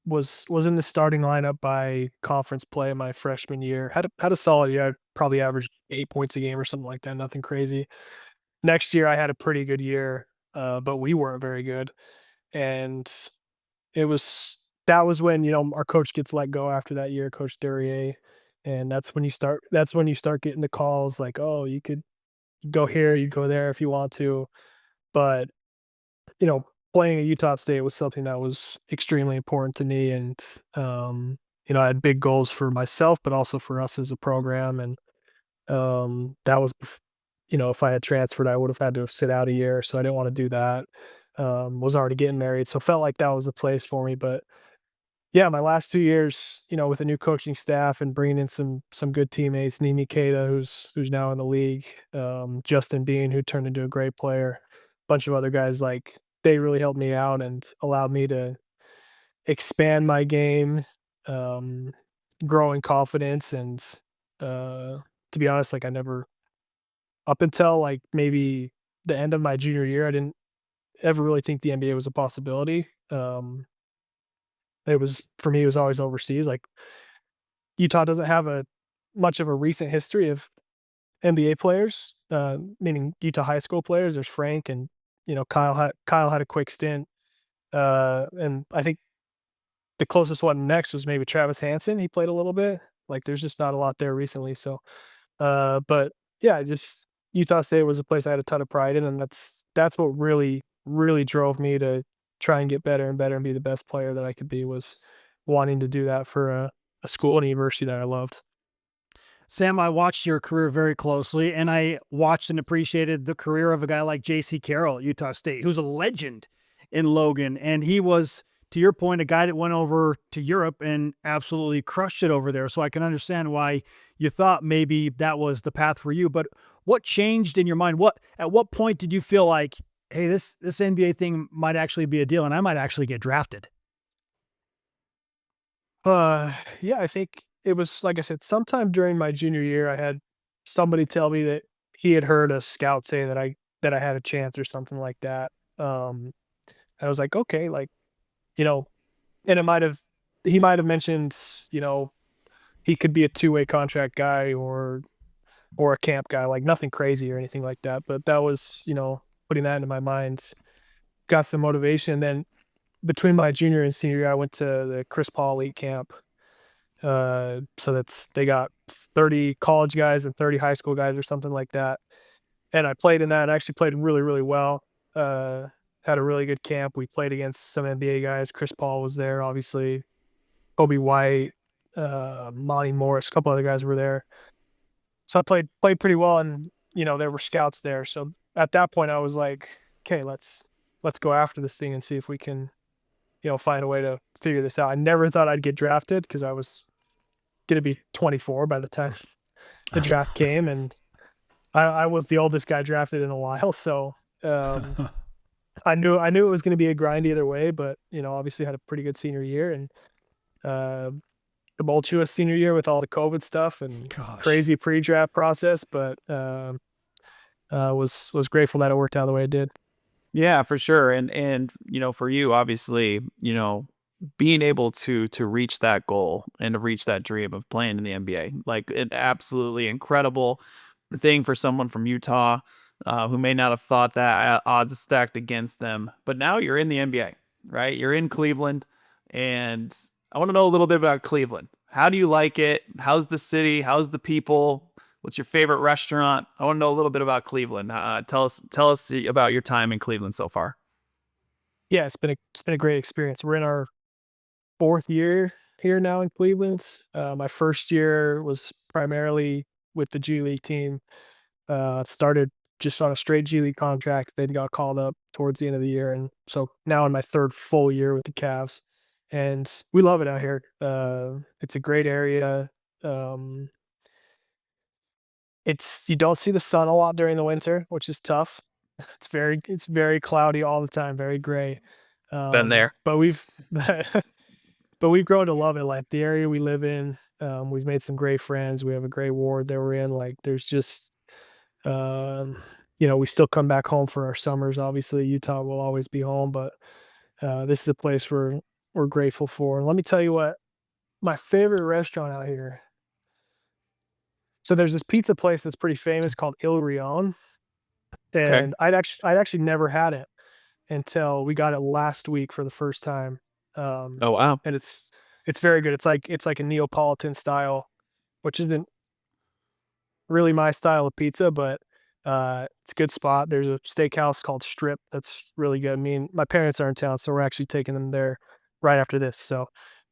was in the starting lineup by conference play my freshman year. Had a solid year. I probably averaged 8 points a game or something like that. Nothing crazy. Next year I had a pretty good year, but we weren't very good. And that was when, our coach gets let go after that year, Coach Duryea. And that's when you start getting the calls like, oh, you could go here, you go there if you want to. But, playing at Utah State was something that was extremely important to me. And, I had big goals for myself, but also for us as a program. And that was, if I had transferred, I would have had to sit out a year. So I didn't want to do that. Was already getting married. So felt like that was the place for me. But yeah, my last 2 years, with a new coaching staff and bringing in some good teammates, Nimi Keita, who's now in the league, Justin Bean, who turned into a great player, a bunch of other guys, like, they really helped me out and allowed me to expand my game, grow in confidence. And to be honest, like, I never, up until like maybe the end of my junior year, I didn't ever really think the NBA was a possibility. For me, it was always overseas. Like, Utah doesn't have much of a recent history of NBA players, meaning Utah high school players. There's Frank and, Kyle had a quick stint. And I think the closest one next was maybe Travis Hansen. He played a little bit. Like, there's just not a lot there recently. So, but yeah, Utah State was a place I had a ton of pride in, and that's what really, really drove me to try and get better and better and be the best player that I could be, was wanting to do that for a school and a university that I loved. Sam, I watched your career very closely, and I watched and appreciated the career of a guy like J.C. Carroll at Utah State, who's a legend in Logan. And he was, to your point, a guy that went over to Europe and absolutely crushed it over there. So I can understand why you thought maybe that was the path for you. But what changed in your mind? At what point did you feel like, hey, this NBA thing might actually be a deal and I might actually get drafted? Yeah, I think it was, like I said, sometime during my junior year, I had somebody tell me that he had heard a scout say that I had a chance or something like that. I was like, okay, like, and he might have mentioned, he could be a two-way contract guy, or, or a camp guy, like nothing crazy or anything like that. But that was, putting that into my mind, got some motivation. Then between my junior and senior year, I went to the Chris Paul Elite Camp. So they got 30 college guys and 30 high school guys or something like that. And I played in that and actually played really, really well. Had a really good camp. We played against some NBA guys. Chris Paul was there, obviously. Kobe White, Monty Morris, a couple other guys were there. So I played pretty well, and there were scouts there. So at that point, I was like, okay, let's go after this thing and see if we can, find a way to figure this out. I never thought I'd get drafted because I was gonna be 24 by the time the draft came, and I was the oldest guy drafted in a while. So I knew it was going to be a grind either way, but obviously had a pretty good senior year and tumultuous senior year with all the COVID stuff and crazy pre-draft process, but was grateful that it worked out the way it did. Yeah, for sure. And for you, obviously, being able to reach that goal and to reach that dream of playing in the NBA, like an absolutely incredible thing for someone from Utah who may not have thought that, odds stacked against them. But now you're in the NBA, right? You're in Cleveland, and I want to know a little bit about Cleveland. How do you like it? How's the city? How's the people? What's your favorite restaurant? I want to know a little bit about Cleveland. Tell us about your time in Cleveland so far. Yeah, it's been a great experience. We're in our 4th year here now in Cleveland. My first year was primarily with the G League team. Started just on a straight G League contract, then got called up towards the end of the year, and so now in my 3rd full year with the Cavs, and we love it out here. It's a great area. You don't see the sun a lot during the winter, which is tough. It's very cloudy all the time, very gray. Been there. But we've grown to love it. Like the area we live in, we've made some great friends. We have a great ward that we're in. Like there's just, we still come back home for our summers. Obviously, Utah will always be home, but this is a place we're grateful for. And let me tell you what, my favorite restaurant out here. So there's this pizza place that's pretty famous called Il Rione, and I'd actually never had it until we got it last week for the first time. Oh wow! And it's very good. It's like a Neapolitan style, which isn't really my style of pizza, but it's a good spot. There's a steakhouse called Strip that's really good. My parents are in town, so we're actually taking them there right after this. So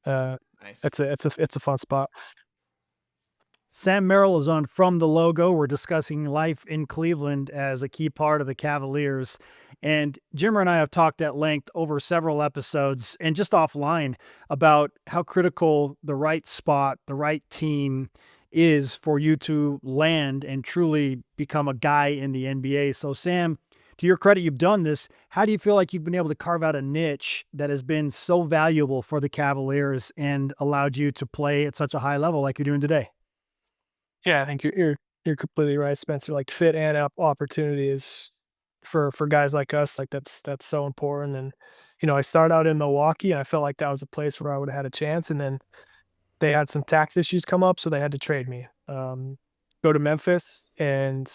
Nice. it's a fun spot. Sam Merrill is on From the Logo. We're discussing life in Cleveland as a key part of the Cavaliers. And Jimmer and I have talked at length over several episodes and just offline about how critical the right spot, the right team is for you to land and truly become a guy in the NBA. So Sam, to your credit, you've done this. How do you feel like you've been able to carve out a niche that has been so valuable for the Cavaliers and allowed you to play at such a high level like you're doing today? Yeah, I think you're completely right, Spencer. Like fit and opportunities for guys like us, like that's so important. And I started out in Milwaukee, and I felt like that was a place where I would have had a chance. And then they had some tax issues come up, so they had to trade me. Go to Memphis and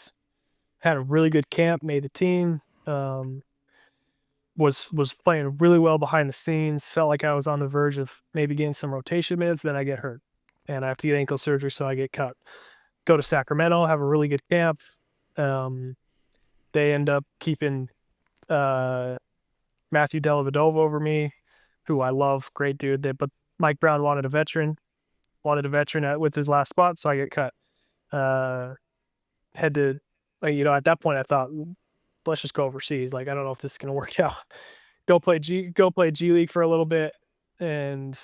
had a really good camp, made the team. Was playing really well behind the scenes. Felt like I was on the verge of maybe getting some rotation minutes. Then I get hurt, and I have to get ankle surgery, so I get cut. Go to Sacramento, have a really good camp. They end up keeping Matthew Dellavedova over me, who I love, great dude. But Mike Brown wanted a veteran with his last spot, so I get cut. Had to, at that point I thought, let's just go overseas. Like I don't know if this is gonna work out. Go play G League for a little bit, and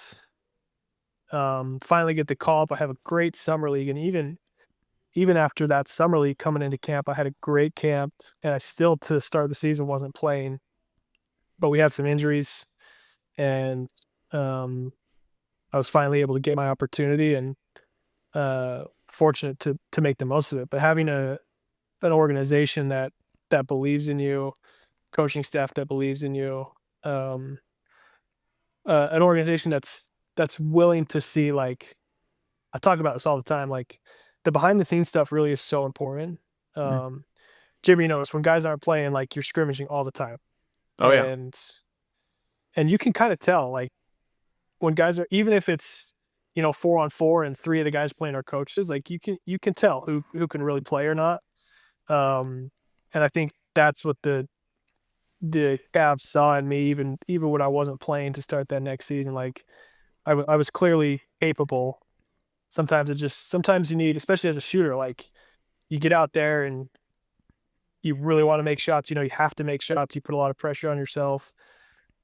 finally get the call up. I have a great summer league, and even after that summer league coming into camp, I had a great camp, and I still, to start the season, wasn't playing. But we had some injuries, and I was finally able to get my opportunity, and fortunate to make the most of it. But having an organization that believes in you, coaching staff that believes in you, an organization that's willing to see, like, I talk about this all the time, like the behind the scenes stuff really is so important. Mm. Jimmy, you notice when guys aren't playing, like you're scrimmaging all the time, Oh yeah. and you can kind of tell like when guys are, even if it's 4-on-4 and three of the guys playing are coaches, like you can tell who can really play or not. And I think that's what the Cavs saw in me, even when I wasn't playing to start that next season. Like I was clearly capable. Sometimes you need, especially as a shooter, like you get out there and you really want to make shots. You have to make shots. You put a lot of pressure on yourself.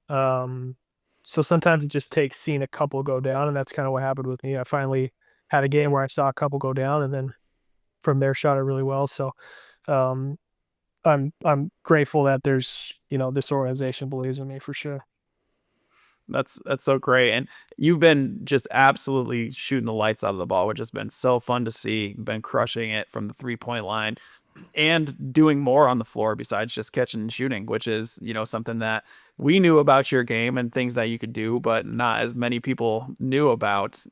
So sometimes it just takes seeing a couple go down, and that's kind of what happened with me. I finally had a game where I saw a couple go down, and then from there shot it really well. So um, I'm grateful that there's this organization believes in me for sure. That's so great. And you've been just absolutely shooting the lights out of the ball, which has been so fun to see. You've been crushing it from the 3-point line and doing more on the floor besides just catching and shooting, which is, something that we knew about your game and things that you could do, but not as many people knew about,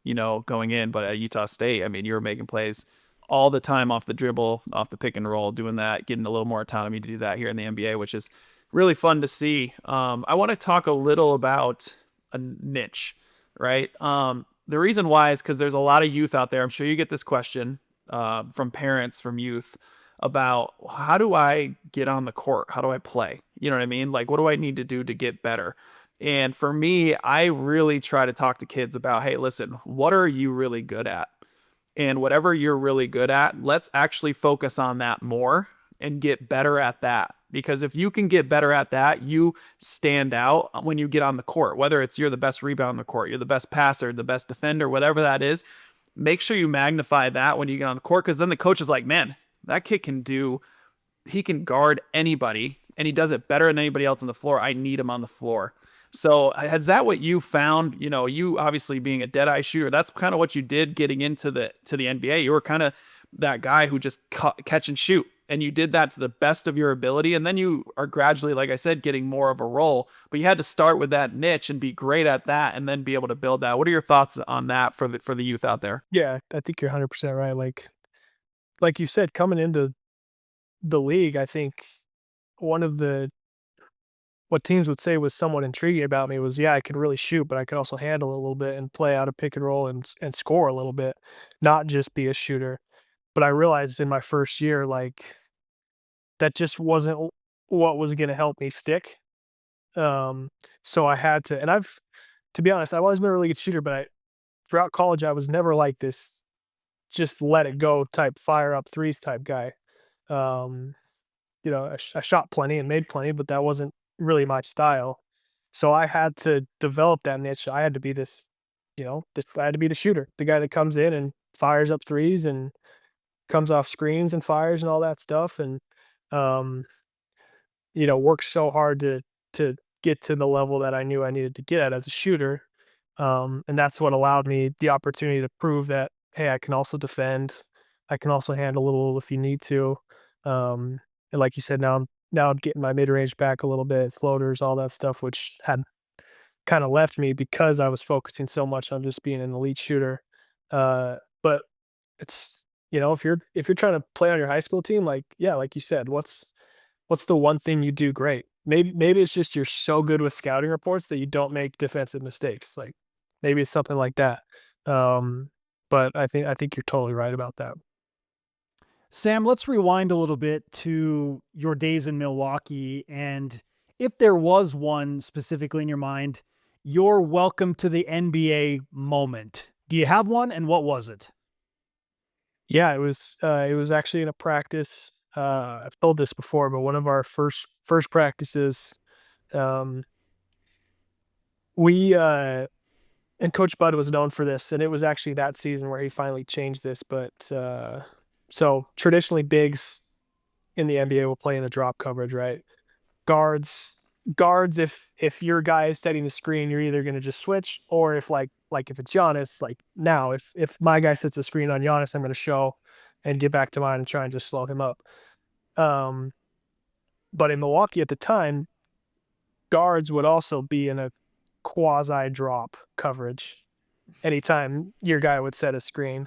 going in. But at Utah State, I mean, you were making plays all the time off the dribble, off the pick and roll, doing that, getting a little more autonomy to do that here in the NBA, which is really fun to see. I want to talk a little about a niche, right? The reason why is because there's a lot of youth out there. I'm sure you get this question from parents, from youth, about how do I get on the court? How do I play? You know what I mean? Like, what do I need to do to get better? And for me, I really try to talk to kids about, hey, listen, what are you really good at? And whatever you're really good at, let's actually focus on that more and get better at that. Because if you can get better at that, you stand out when you get on the court, whether it's you're the best rebounder on the court, you're the best passer, the best defender, whatever that is. Make sure you magnify that when you get on the court, because then the coach is like, man, that kid he can guard anybody, and he does it better than anybody else on the floor. I need him on the floor. So is that what you found? You obviously being a dead-eye shooter, that's kind of what you did getting into the NBA. You were kind of that guy who just catch and shoot, and you did that to the best of your ability. And then you are gradually, like I said, getting more of a role, but you had to start with that niche and be great at that and then be able to build that. What are your thoughts on that for the youth out there? Yeah, I think you're 100% right. Like you said, coming into the league, I think one of what teams would say was somewhat intriguing about me was, yeah, I could really shoot, but I could also handle a little bit and play out of pick and roll and score a little bit, not just be a shooter. But I realized in my first year, like that just wasn't what was going to help me stick. So I had to, and to be honest, I've always been a really good shooter, but throughout college, I was never like this, just let it go type, fire up threes type guy. Um, I shot plenty and made plenty, but that wasn't really my style. So I had to develop that niche. I had to be I had to be the shooter, the guy that comes in and fires up threes and comes off screens and fires and all that stuff. And, um, worked so hard to get to the level that I knew I needed to get at as a shooter. And that's what allowed me the opportunity to prove that, hey, I can also defend. I can also handle a little if you need to. And like you said, now I'm getting my mid-range back a little bit, floaters, all that stuff, which had kind of left me because I was focusing so much on just being an elite shooter. But it's if you're trying to play on your high school team, like yeah, like you said, what's the one thing you do great? Maybe it's just you're so good with scouting reports that you don't make defensive mistakes. Like maybe it's something like that. But I think you're totally right about that. Sam, let's rewind a little bit to your days in Milwaukee. And if there was one specifically in your mind, your welcome to the NBA moment. Do you have one? And what was it? Yeah, it was actually in a practice. I've told this before, but one of our first practices, we and Coach Bud was known for this, and it was actually that season where he finally changed this. But so traditionally, bigs in the NBA will play in a drop coverage, right? Guards, if your guy is setting the screen, you're either going to just switch, or if like if it's Giannis, like now, if my guy sets a screen on Giannis, I'm going to show and get back to mine and try and just slow him up. But in Milwaukee at the time, guards would also be in a quasi drop coverage anytime your guy would set a screen.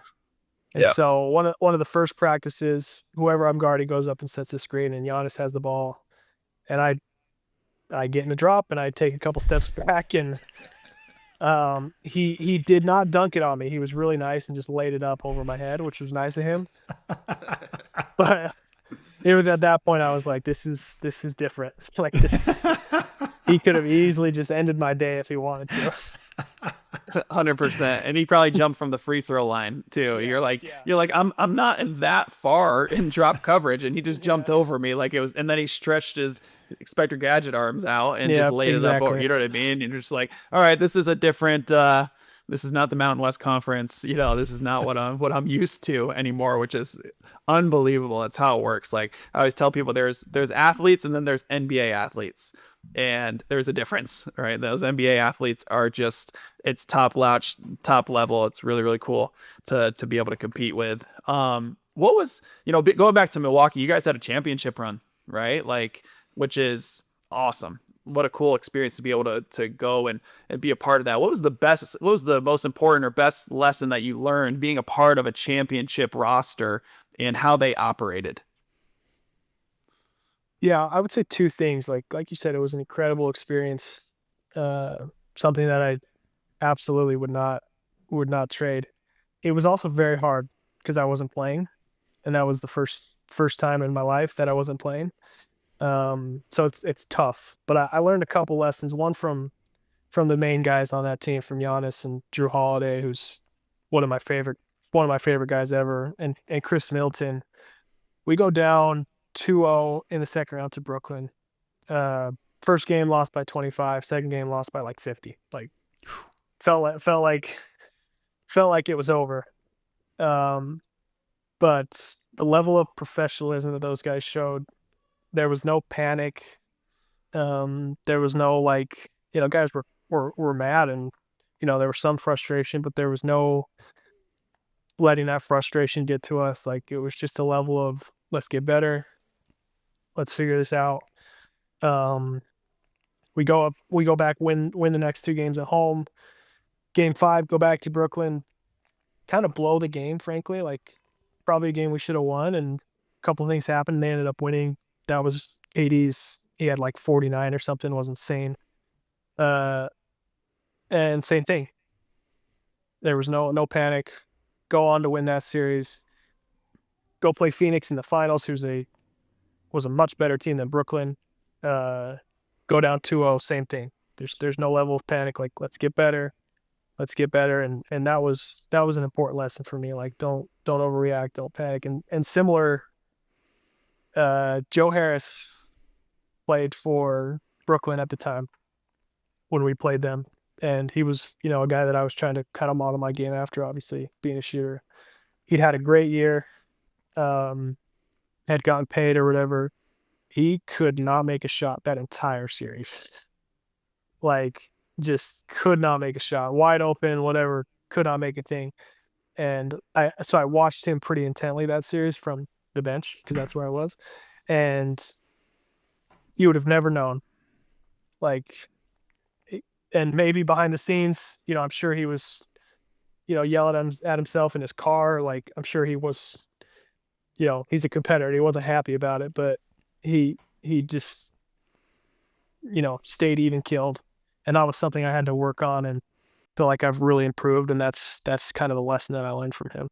And so one of the first practices, whoever I'm guarding goes up and sets the screen, and Giannis has the ball, and I get in a drop and I take a couple steps back, and he did not dunk it on me. He was really nice and just laid it up over my head, which was nice of him. But it was at that point I was like, this is different. Like this, he could have easily just ended my day if he wanted to. 100%. And he probably jumped from the free throw line too. You're like, I'm not in that far in drop coverage, and he just jumped over me like it was, and then he stretched his Inspector Gadget arms out and just laid it up over. You know what I mean? And you're just like, all right, this is a different. This is not the Mountain West Conference. You know, this is not what I'm used to anymore, which is unbelievable. That's how it works. Like I always tell people, there's athletes and then there's NBA athletes, and there's a difference, right? Those NBA athletes are just, it's top level. It's really, really cool to be able to compete with. What was, going back to Milwaukee, you guys had a championship run, right? Like, which is awesome. What a cool experience to be able to go and be a part of that. What was the most important or best lesson that you learned being a part of a championship roster and how they operated? Yeah, I would say two things. Like you said, it was an incredible experience. Something that I absolutely would not trade. It was also very hard because I wasn't playing, and that was the first time in my life that I wasn't playing. So it's tough, but I learned a couple lessons. One from the main guys on that team, from Giannis and Drew Holiday, who's one of my favorite guys ever, and Chris Middleton. We go down 2-0 in the second round to Brooklyn. First game lost by 25. Second game lost by like 50. Like felt like it was over. But the level of professionalism that those guys showed. There was no panic. There was no guys were mad, and there was some frustration, but there was no letting that frustration get to us. Like it was just a level of, let's get better, let's figure this out. We go back, win the next two games at home. Game 5, go back to Brooklyn, kind of blow the game, frankly. Like probably a game we should have won, and a couple of things happened, and they ended up winning. That was 80s. He had like 49 or something. It was insane. And same thing. There was no panic. Go on to win that series. Go play Phoenix in the finals, was a much better team than Brooklyn. Go down 2-0, same thing. There's no level of panic. Like, let's get better. And that was an important lesson for me. Like, don't overreact, don't panic. And similar. Joe Harris played for Brooklyn at the time when we played them, and he was, a guy that I was trying to kind of model my game after, obviously being a shooter. He'd had a great year, had gotten paid or whatever. He could not make a shot that entire series. Like, just could not make a shot. Wide open, whatever, could not make a thing. And so I watched him pretty intently that series from the bench, because that's where I was, and you would have never known. Like, and maybe behind the scenes, I'm sure he was, yelling at himself in his car. Like, I'm sure he was, he's a competitor. He wasn't happy about it, but he just, stayed even killed, and that was something I had to work on and feel like I've really improved. And that's kind of the lesson that I learned from him.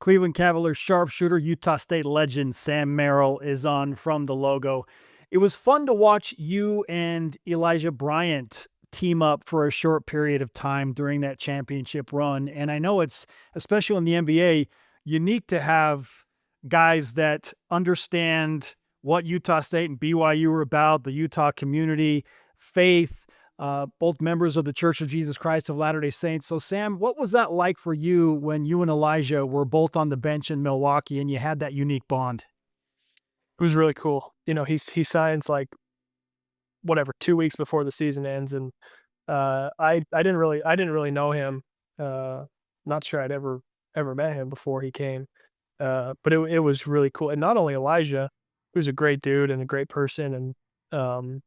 Cleveland Cavaliers sharpshooter, Utah State legend Sam Merrill is on From the Logo. It was fun to watch you and Elijah Bryant team up for a short period of time during that championship run. And I know it's, especially in the NBA, unique to have guys that understand what Utah State and BYU are about, the Utah community, faith, both members of the Church of Jesus Christ of Latter-day Saints. So, Sam, what was that like for you when you and Elijah were both on the bench in Milwaukee and you had that unique bond? It was really cool. He signs 2 weeks before the season ends, and I didn't really know him. Not sure I'd ever met him before he came. But it was really cool. And not only Elijah, who's a great dude and a great person, and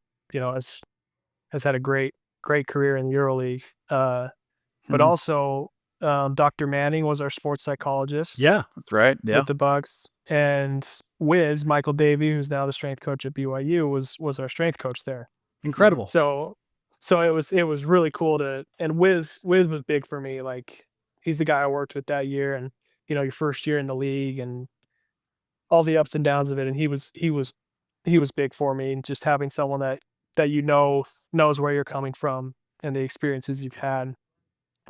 has had a great career in the EuroLeague. But also Dr. Manning was our sports psychologist. Yeah. That's right. Yeah. With the Bucks, and Wiz Michael Davey, who's now the strength coach at BYU, was our strength coach there. Incredible. So it was really cool to, and Wiz was big for me. Like, he's the guy I worked with that year, and your first year in the league and all the ups and downs of it, and he was big for me, and just having someone that knows where you're coming from and the experiences you've had.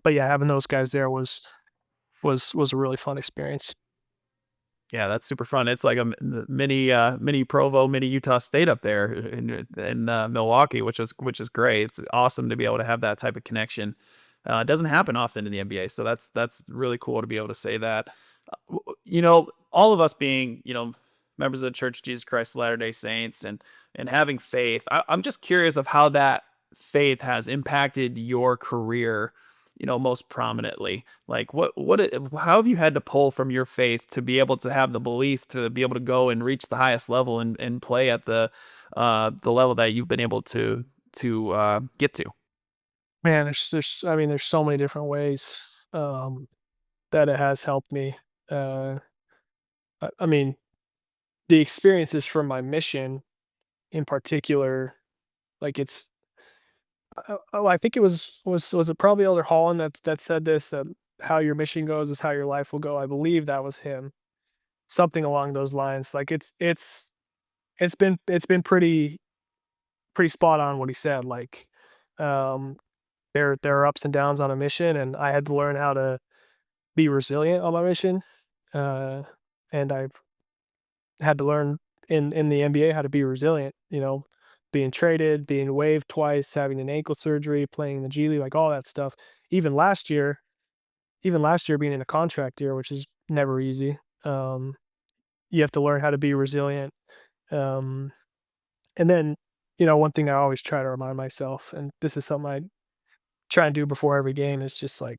But yeah, having those guys there was a really fun experience. Yeah, that's super fun. It's like a mini Provo, mini Utah State up there in Milwaukee, which is great. It's awesome to be able to have that type of connection. It doesn't happen often in the NBA, so that's really cool to be able to say that. All of us being members of the Church of Jesus Christ of Latter-day Saints and having faith, I'm just curious of how that faith has impacted your career, most prominently. Like, how have you had to pull from your faith to be able to have the belief to be able to go and reach the highest level and play at the level that you've been able to get to? Man, there's so many different ways that it has helped me. I mean, the experiences from my mission in particular, like, it's I think it was it probably Elder Holland that said this, that how your mission goes is how your life will go. I believe that was him, something along those lines. Like, it's been pretty spot on what he said. Like, there are ups and downs on a mission, and I had to learn how to be resilient on my mission. And I've had to learn in the NBA how to be resilient, being traded, being waived twice, having an ankle surgery, playing in the G League, like all that stuff. Even last year being in a contract year, which is never easy. You have to learn how to be resilient. And then, one thing I always try to remind myself, and this is something I try and do before every game, is just like,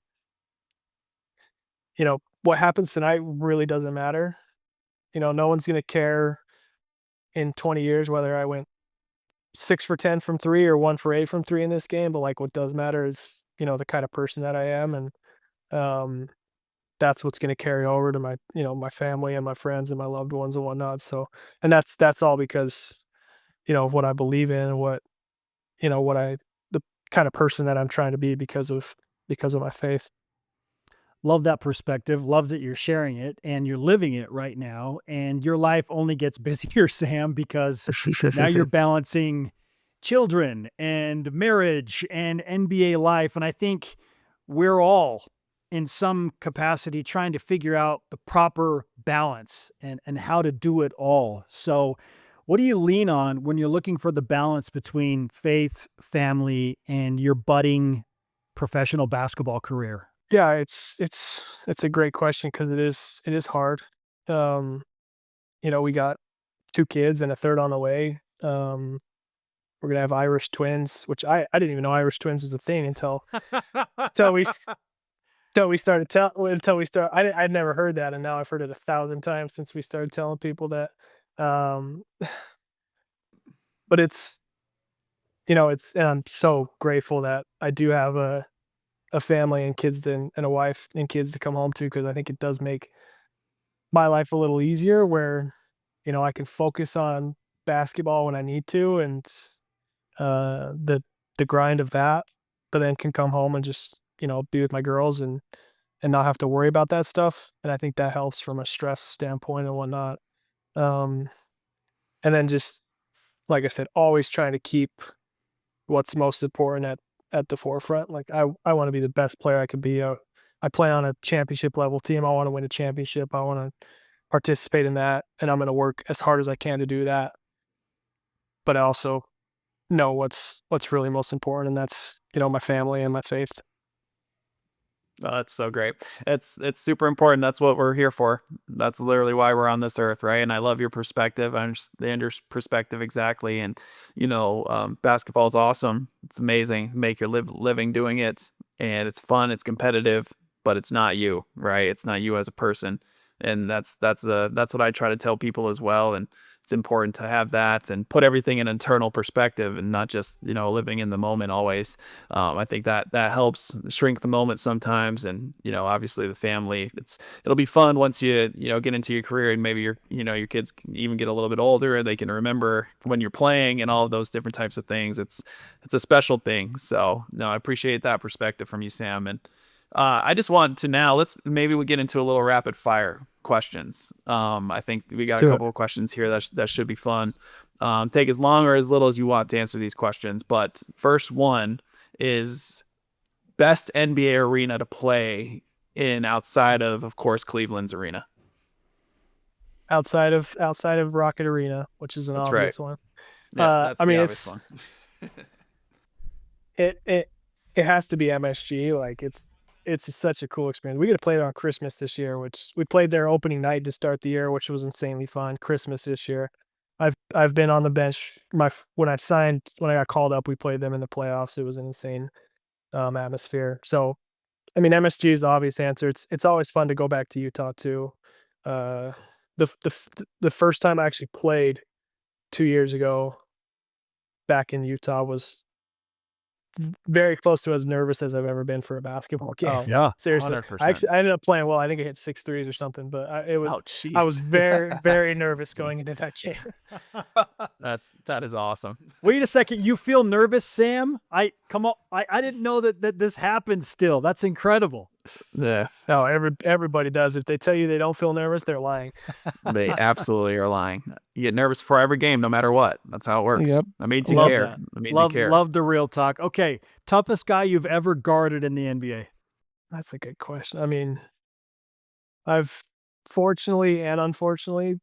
what happens tonight really doesn't matter. No one's going to care in 20 years whether I went 6 for 10 from 3 or 1 for 8 from 3 in this game. But like, what does matter is, the kind of person that I am. And that's what's going to carry over to my, my family and my friends and my loved ones and whatnot. So, and that's all because, of what I believe in and what the kind of person that I'm trying to be because of my faith. Love that perspective. Love that you're sharing it and you're living it right now. And your life only gets busier, Sam, because now you're balancing children and marriage and NBA life. And I think we're all in some capacity trying to figure out the proper balance and how to do it all. So what do you lean on when you're looking for the balance between faith, family, and your budding professional basketball career? Yeah, it's a great question because it is hard. We got 2 kids and a third on the way. We're gonna have Irish twins, which I didn't even know Irish twins was a thing until we started I'd never heard that, and now I've heard it 1,000 times since we started telling people that. But it's and I'm so grateful that I do have a family and kids and a wife and kids to come home to, because I think it does make my life a little easier where, I can focus on basketball when I need to, and the grind of that, but then can come home and just, be with my girls and not have to worry about that stuff. And I think that helps from a stress standpoint and whatnot. And then just, like I said, always trying to keep what's most important at the forefront. Like, I want to be the best player I could be. I play on a championship level team. I want to win a championship. I want to participate in that, and I'm going to work as hard as I can to do that. But I also know what's really most important, and that's, my family and my faith. Oh, that's so great. It's super important. That's what we're here for. That's literally why we're on this earth, right? And I love your perspective. I understand your perspective exactly. And basketball is awesome. It's amazing. Make your living doing it, and it's fun. It's competitive, but it's not you, right? It's not you as a person. And that's what I try to tell people as well. And it's important to have that and put everything in an eternal perspective and not just, living in the moment always. I think that helps shrink the moment sometimes. And, obviously the family, it'll be fun once you, get into your career and maybe your kids can even get a little bit older and they can remember when you're playing and all of those different types of things. It's a special thing. So no, I appreciate that perspective from you, Sam. And I just want to now maybe we get into a little rapid fire questions. I think we got a couple of questions here that should be fun. Take as long or as little as you want to answer these questions. But first one is best NBA arena to play in outside of course, Cleveland's arena. Outside of Rocket Arena, which is an That's obvious right. one. Yes, that's the obvious one. It has to be MSG. Like it's such a cool experience. We get to play it on Christmas this year, which we played there opening night to start the year, which was insanely fun. Christmas this year. I've been on the bench. When I got called up, we played them in the playoffs. It was an insane atmosphere. So, I mean, MSG is the obvious answer. It's always fun to go back to Utah too. The first time I actually played 2 years ago back in Utah was very close to as nervous as I've ever been for a basketball game. Oh, yeah. Seriously. 100%. I ended up playing well. I think I hit 6 threes or something, but I was very, very nervous going into that game. That is awesome. Wait a second. You feel nervous, Sam? I didn't know that this happened still. That's incredible. Yeah, No, everybody does. If they tell you they don't feel nervous, they're lying. they absolutely are lying. You get nervous for every game, no matter what. That's how it works. Yep. I made you Love care. that. I made you care. Love the real talk. Okay. Toughest guy you've ever guarded in the NBA? That's a good question. I mean, I've fortunately and unfortunately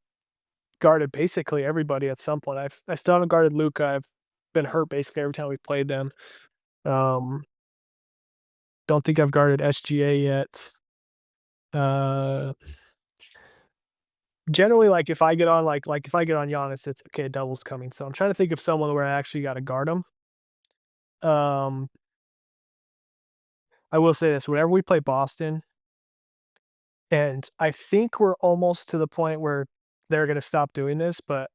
guarded basically everybody at some point. I still haven't guarded Luka. I've been hurt basically every time we played them. Don't think I've guarded SGA yet. Generally, like if I get on if I get on Giannis, it's okay. Double's coming. So I'm trying to think of someone where I actually got to guard him. I will say this: whenever we play Boston, and I think we're almost to the point where they're going to stop doing this, but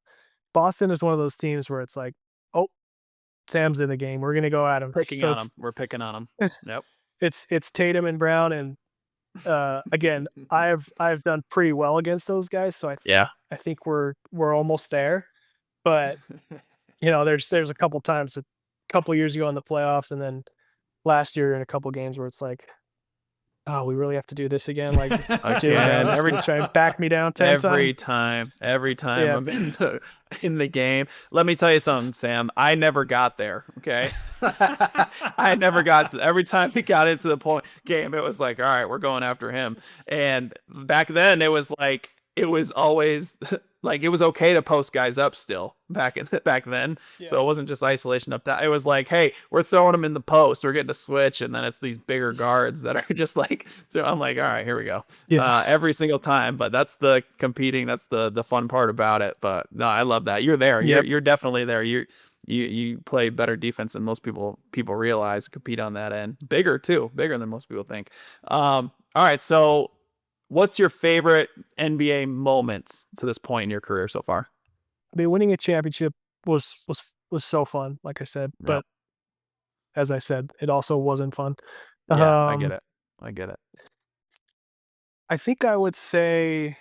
Boston is one of those teams where it's like, oh, Sam's in the game. We're going to go at him. We're picking on him. Yep. It's Tatum and Brown, and again, I've done pretty well against those guys, so I think we're almost there. But there's a couple times, a couple years ago in the playoffs, and then last year in a couple games where it's like, oh, we really have to do this again. Like Again, every time back me down 10 times. Every time Yeah. I'm in the game. Let me tell you something, Sam. I never got there. Okay, I never got to. Every time we got into the game, it was like, all right, we're going after him. And back then, it was like it was always like it was okay to post guys up still back then. Yeah. So it wasn't just isolation up top. It was like, hey, we're throwing them in the post. We're getting a switch, and then it's these bigger guards that are just like. I'm like, all right, here we go. Yeah. Every single time. But that's the competing. That's the fun part about it. But no, I love that. You're there. Yep. You're definitely there. You play better defense than most people realize. Compete on that end. Bigger than most people think. All right, so. What's your favorite NBA moment to this point in your career so far? I mean, winning a championship was so fun, like I said. Yeah. But as I said, it also wasn't fun. Yeah, I get it. I think I would say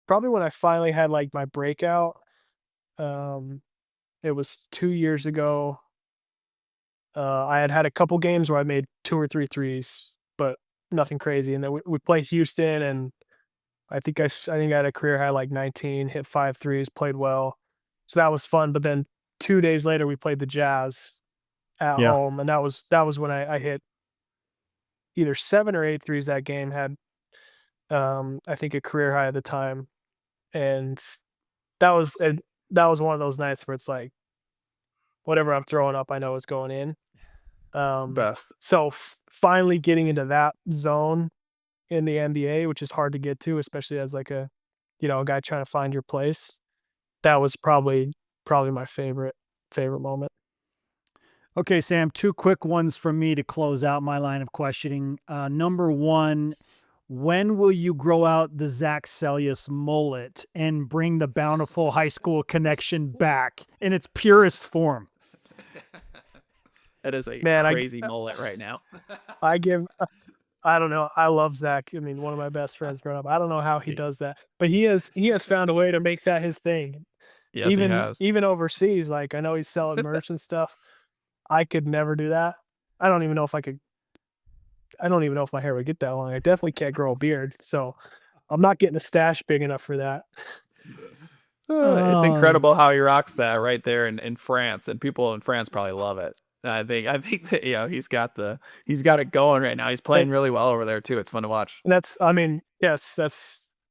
probably when I finally had like my breakout. It was 2 years ago. I had a couple games where I made 2 or 3 threes, but nothing crazy. And then we played Houston, and I think I had a career high like 19, hit 5 threes, played well. So that was fun. But then 2 days later, we played the Jazz at home, and that was when I hit either 7 or 8 threes that game. Had I think a career high at the time, and that was one of those nights where it's like whatever I'm throwing up, I know it's going in. Best. So finally getting into that zone in the NBA, which is hard to get to, especially as like a guy trying to find your place. That was probably my favorite moment. Okay, Sam, two quick ones from me to close out my line of questioning. Number one, when will you grow out the Zach Celius mullet and bring the bountiful high school connection back in its purest form? That is a Man, crazy mullet right now. I don't know. I love Zach. I mean, one of my best friends growing up. I don't know how he does that, but he has found a way to make that his thing. Yes, he has. Even overseas, like I know he's selling merch and stuff. I could never do that. I don't even know if I could. I don't even know if my hair would get that long. I definitely can't grow a beard, so I'm not getting a stash big enough for that. It's incredible how he rocks that right there in France, and people in France probably love it. I think that he's got it going right now. He's playing really well over there too. It's fun to watch. And that's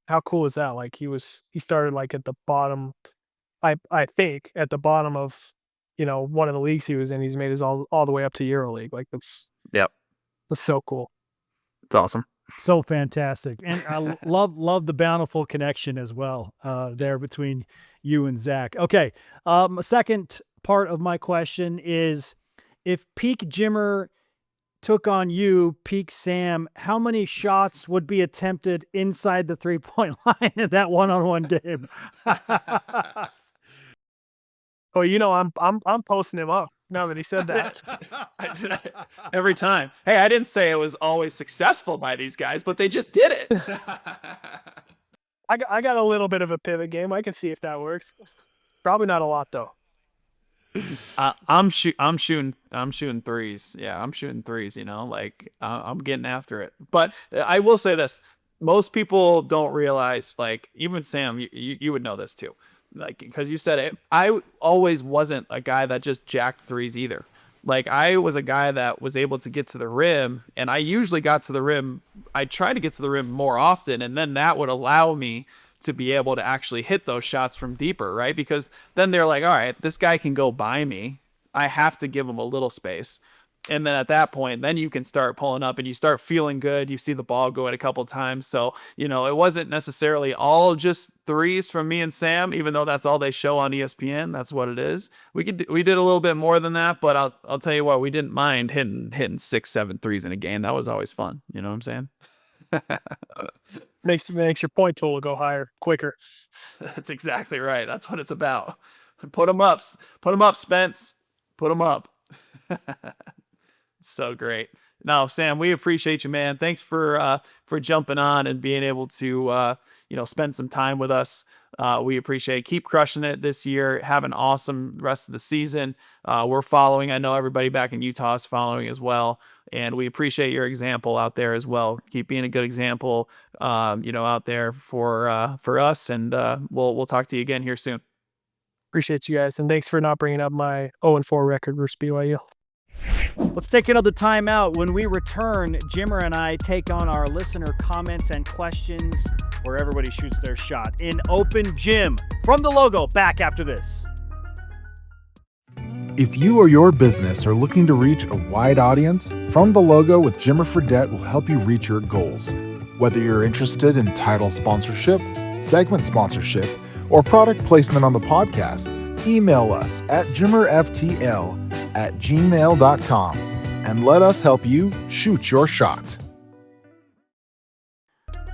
how cool is that? Like he started like at the bottom. I think at the bottom of one of the leagues he was in. He's made his all the way up to EuroLeague. Like that's so cool. It's awesome. So fantastic. And I love the bountiful connection as well there between you and Zach. Okay. Second part of my question is, if peak Jimmer took on you, peak Sam, how many shots would be attempted inside the 3-point line in that one-on-one game? Oh, I'm posting him up now that he said that. Every time. Hey, I didn't say it was always successful by these guys, but they just did it. I got a little bit of a pivot game. I can see if that works. Probably not a lot though. I'm shooting threes. Yeah, I'm shooting threes. Like I'm getting after it. But I will say this: most people don't realize. Like even Sam, you would know this too. Like because you said it. I always wasn't a guy that just jacked threes either. Like I was a guy that was able to get to the rim, and I usually got to the rim. I try to get to the rim more often, and then that would allow me to be able to actually hit those shots from deeper, right? Because then they're like, all right, this guy can go by me. I have to give him a little space. And then at that point, then you can start pulling up and you start feeling good. You see the ball go in a couple times. So, it wasn't necessarily all just threes from me and Sam, even though that's all they show on ESPN. That's what it is. We did a little bit more than that, but I'll tell you what, we didn't mind hitting 6, 7 threes in a game. That was always fun. You know what I'm saying? Makes your point total go higher quicker. That's exactly right. That's what it's about. Put them up, Spence. Put them up. So great. No, Sam, we appreciate you, man. Thanks for jumping on and being able to spend some time with us. We appreciate it. Keep crushing it this year. Have an awesome rest of the season. We're following. I know everybody back in Utah is following as well. And we appreciate your example out there as well. Keep being a good example, out there for us. And we'll talk to you again here soon. Appreciate you guys. And thanks for not bringing up my 0-4 record versus BYU. Let's take another time out. When we return, Jimmer and I take on our listener comments and questions where everybody shoots their shot in Open Gym. From the logo, back after this. If you or your business are looking to reach a wide audience, From the Logo with Jimmer Fredette will help you reach your goals. Whether you're interested in title sponsorship, segment sponsorship, or product placement on the podcast, email us at jimmerftl@gmail.com and let us help you shoot your shot.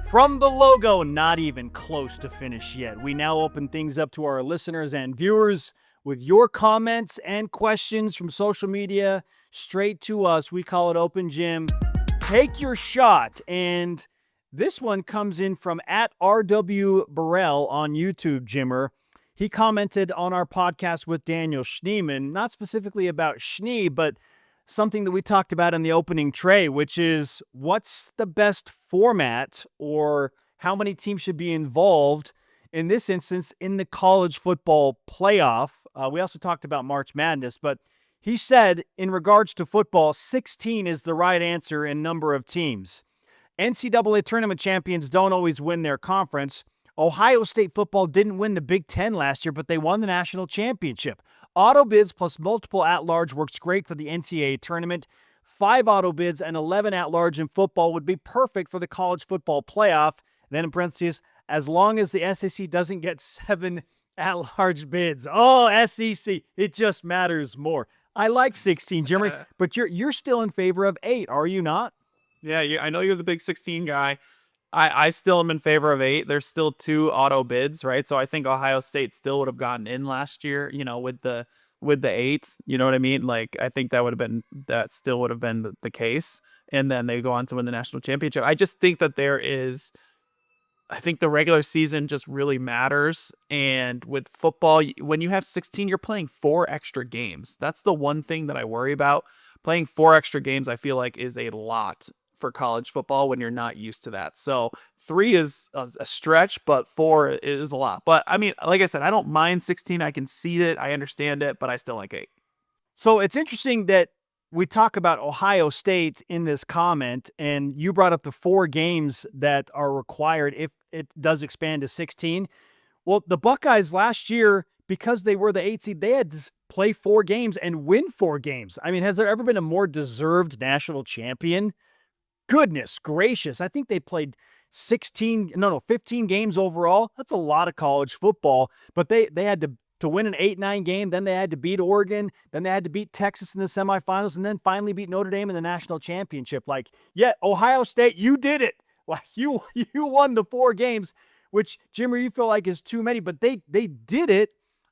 From the logo, not even close to finish yet. We now open things up to our listeners and viewers with your comments and questions from social media straight to us. We call it Open Gym. Take your shot. And this one comes in from @RW Burrell on YouTube, Jimmer. He commented on our podcast with Daniel Schneeman, not specifically about Schnee, but something that we talked about in the opening tray, which is what's the best format or how many teams should be involved, in this instance, in the college football playoff. We also talked about March Madness, but he said in regards to football, 16 is the right answer in number of teams. NCAA tournament champions don't always win their conference. Ohio State football didn't win the Big Ten last year, but they won the national championship. Auto bids plus multiple at-large works great for the NCAA tournament. 5 auto bids and 11 at-large in football would be perfect for the college football playoff. Then in parentheses, as long as the SEC doesn't get 7 at-large bids. Oh, SEC, it just matters more. I like 16, Jimmer, but you're still in favor of 8, are you not? Yeah, I know you're the big 16 guy. I still am in favor of 8. There's still 2 auto bids, right? So I think Ohio State still would have gotten in last year, with the 8. You know what I mean? Like, I think that still would have been the case. And then they go on to win the national championship. I just think that I think the regular season just really matters. And with football, when you have 16, you're playing 4 extra games. That's the one thing that I worry about. Playing 4 extra games, I feel like, is a lot for college football when you're not used to that. So 3 is a stretch, but 4 is a lot. But I mean, like I said, I don't mind 16. I can see it. I understand it, but I still like 8. So it's interesting that we talk about Ohio State in this comment, and you brought up the 4 games that are required if it does expand to 16. Well, the Buckeyes last year, because they were the 8 seed, they had to play 4 games and win 4 games. I mean, has there ever been a more deserved national champion? Goodness gracious. I think they played 15 games overall. That's a lot of college football, but they had to win an 8-9 game. Then they had to beat Oregon. Then they had to beat Texas in the semifinals, and then finally beat Notre Dame in the national championship. Like, yeah, Ohio State, you did it. Like, you won the 4 games, which, Jimmer, you feel like is too many, but they did it.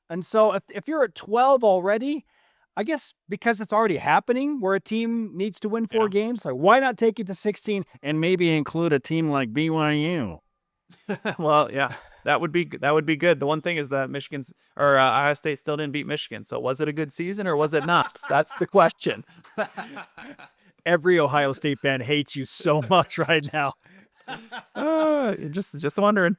And so if you're at 12 already, I guess because it's already happening where a team needs to win 4 games, like, why not take it to 16 and maybe include a team like BYU? Well, yeah. That would be good. The one thing is that Ohio State still didn't beat Michigan. So was it a good season or was it not? That's the question. Every Ohio State fan hates you so much right now. Just wondering.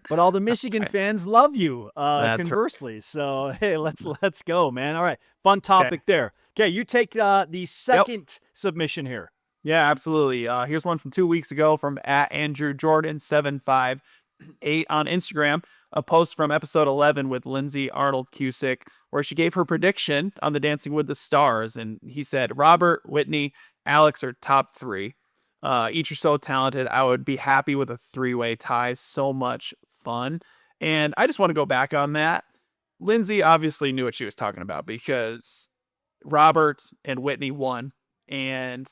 But all the Michigan fans love you. Conversely, right. So hey, let's go, man. All right, fun topic there. Okay, you take the second submission here. Yeah, absolutely. Here's one from 2 weeks ago from @AndrewJordan758 on Instagram, a post from episode 11 with Lindsay Arnold Cusick, where she gave her prediction on the Dancing with the Stars. And he said, Robert, Whitney, Alex are top 3. Each are so talented. I would be happy with a 3-way tie. So much fun. And I just want to go back on that. Lindsay obviously knew what she was talking about because Robert and Whitney won. And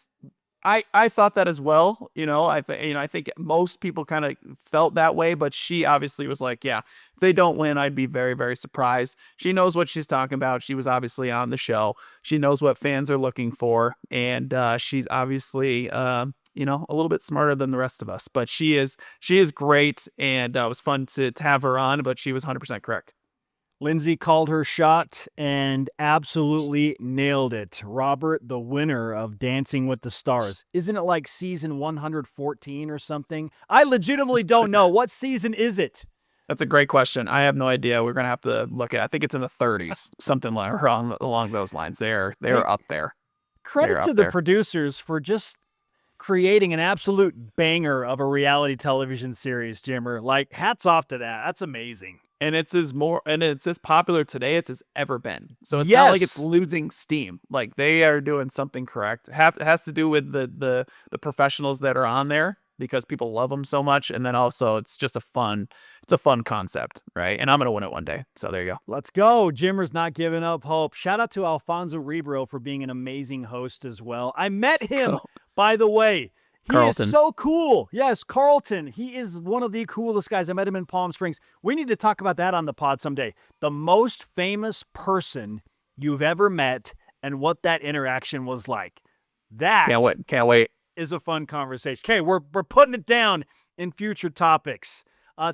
I thought that as well. I think most people kind of felt that way, but she obviously was like, yeah, if they don't win, I'd be very, very surprised. She knows what she's talking about. She was obviously on the show. She knows what fans are looking for. And she's obviously, a little bit smarter than the rest of us, but she is great. And it was fun to have her on, but she was 100% correct. Lindsay called her shot and absolutely nailed it. Robert, the winner of Dancing with the Stars. Isn't it like season 114 or something? I legitimately don't know. What season is it? That's a great question. I have no idea. We're going to have to look at it. I think it's in the 30s, something along those lines. They're up there. Credit to the producers for just creating an absolute banger of a reality television series, Jimmer. Like, hats off to that. That's amazing. And it's as popular today as it's ever been. So it's not like it's losing steam. Like, they are doing something correct. It has to do with the professionals that are on there because people love them so much. And then also it's just a fun concept, right? And I'm going to win it one day. So there you go. Let's go. Jimmer's not giving up hope. Shout out to Alfonso Rebro for being an amazing host as well. I met him, by the way. He Carlton. Is so cool. Yes, Carlton. He is one of the coolest guys. I met him in Palm Springs. We need to talk about that on the pod someday. The most famous person you've ever met and what that interaction was like. That can't wait. Is a fun conversation. Okay, we're putting it down in future topics.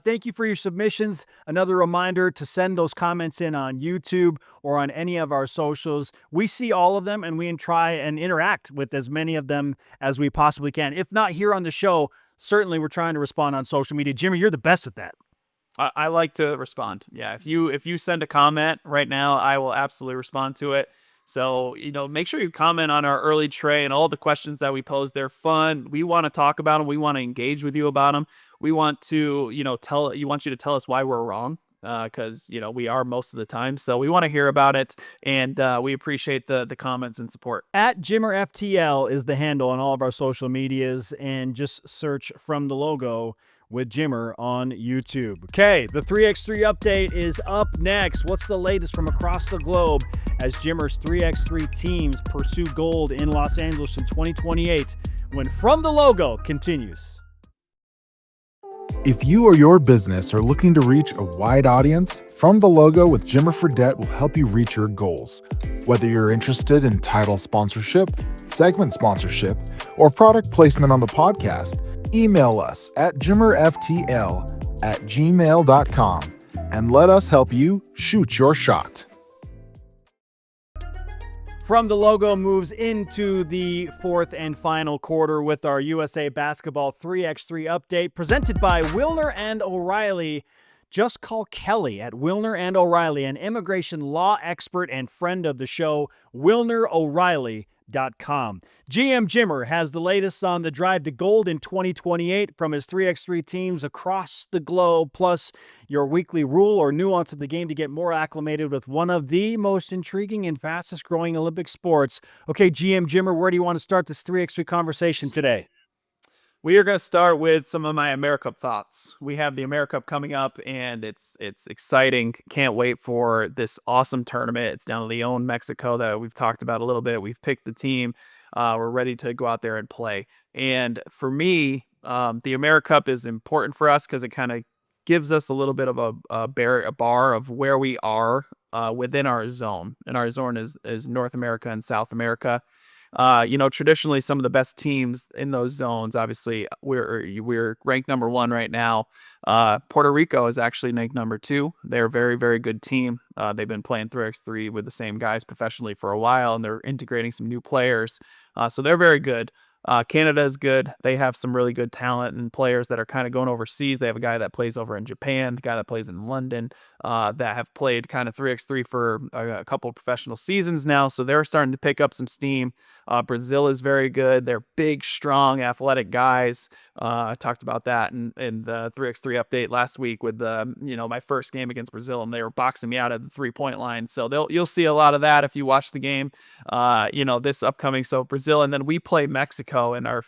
Thank you for your submissions. Another reminder to send those comments in on YouTube or on any of our socials. We see all of them and we try and interact with as many of them as we possibly can. If not here on the show, certainly we're trying to respond on social media. Jimmy, you're the best at that. I like to respond. Yeah, if you send a comment right now, I will absolutely respond to it. So, make sure you comment on our Early Trey and all the questions that we pose. They're fun. We want to talk about them. We want to engage with you about them. We want to, want you to tell us why we're wrong, because, we are most of the time. So we want to hear about it, and we appreciate the comments and support. @JimmerFTL is the handle on all of our social medias, and just search from the logo with Jimmer on YouTube. Okay, the 3x3 update is up next. What's the latest from across the globe as Jimmer's 3x3 teams pursue gold in Los Angeles in 2028 when From the Logo continues. If you or your business are looking to reach a wide audience, From the Logo with Jimmer Fredette will help you reach your goals. Whether you're interested in title sponsorship, segment sponsorship, or product placement on the podcast, email us at jimmerftl@gmail.com and let us help you shoot your shot. From the Logo moves into the fourth and final quarter with our USA Basketball 3x3 update presented by Wilner and O'Reilly. Just call Kelly at Wilner and O'Reilly, an immigration law expert and friend of the show, WilnerO'Reilly.com. GM Jimmer has the latest on the drive to gold in 2028 from his 3x3 teams across the globe, plus your weekly rule or nuance of the game to get more acclimated with one of the most intriguing and fastest growing Olympic sports. Okay, GM Jimmer, where do you want to start this 3x3 conversation today? We are going to start with some of my AmeriCup thoughts. We have the AmeriCup coming up, and it's exciting. Can't wait for this awesome tournament. It's down in Leon, Mexico, that we've talked about a little bit. We've picked the team. We're ready to go out there and play. And for me, the AmeriCup is important for us because it kind of gives us a little bit of a bar of where we are within our zone. And our zone is North America and South America. Traditionally some of the best teams in those zones, obviously we're ranked number 1 right now. Puerto Rico is actually ranked number 2. They're a very, very good team. They've been playing 3x3 with the same guys professionally for a while, and they're integrating some new players. So they're very good. Canada is good. They have some really good talent and players that are kind of going overseas. They have a guy that plays over in Japan, a guy that plays in London, that have played kind of 3x3 for a couple of professional seasons now. So they're starting to pick up some steam. Brazil is very good. They're big, strong, athletic guys. I talked about that in the 3x3 update last week with my first game against Brazil, and they were boxing me out at the 3-point line. So you'll see a lot of that if you watch the game. This upcoming. So Brazil, and then we play Mexico in our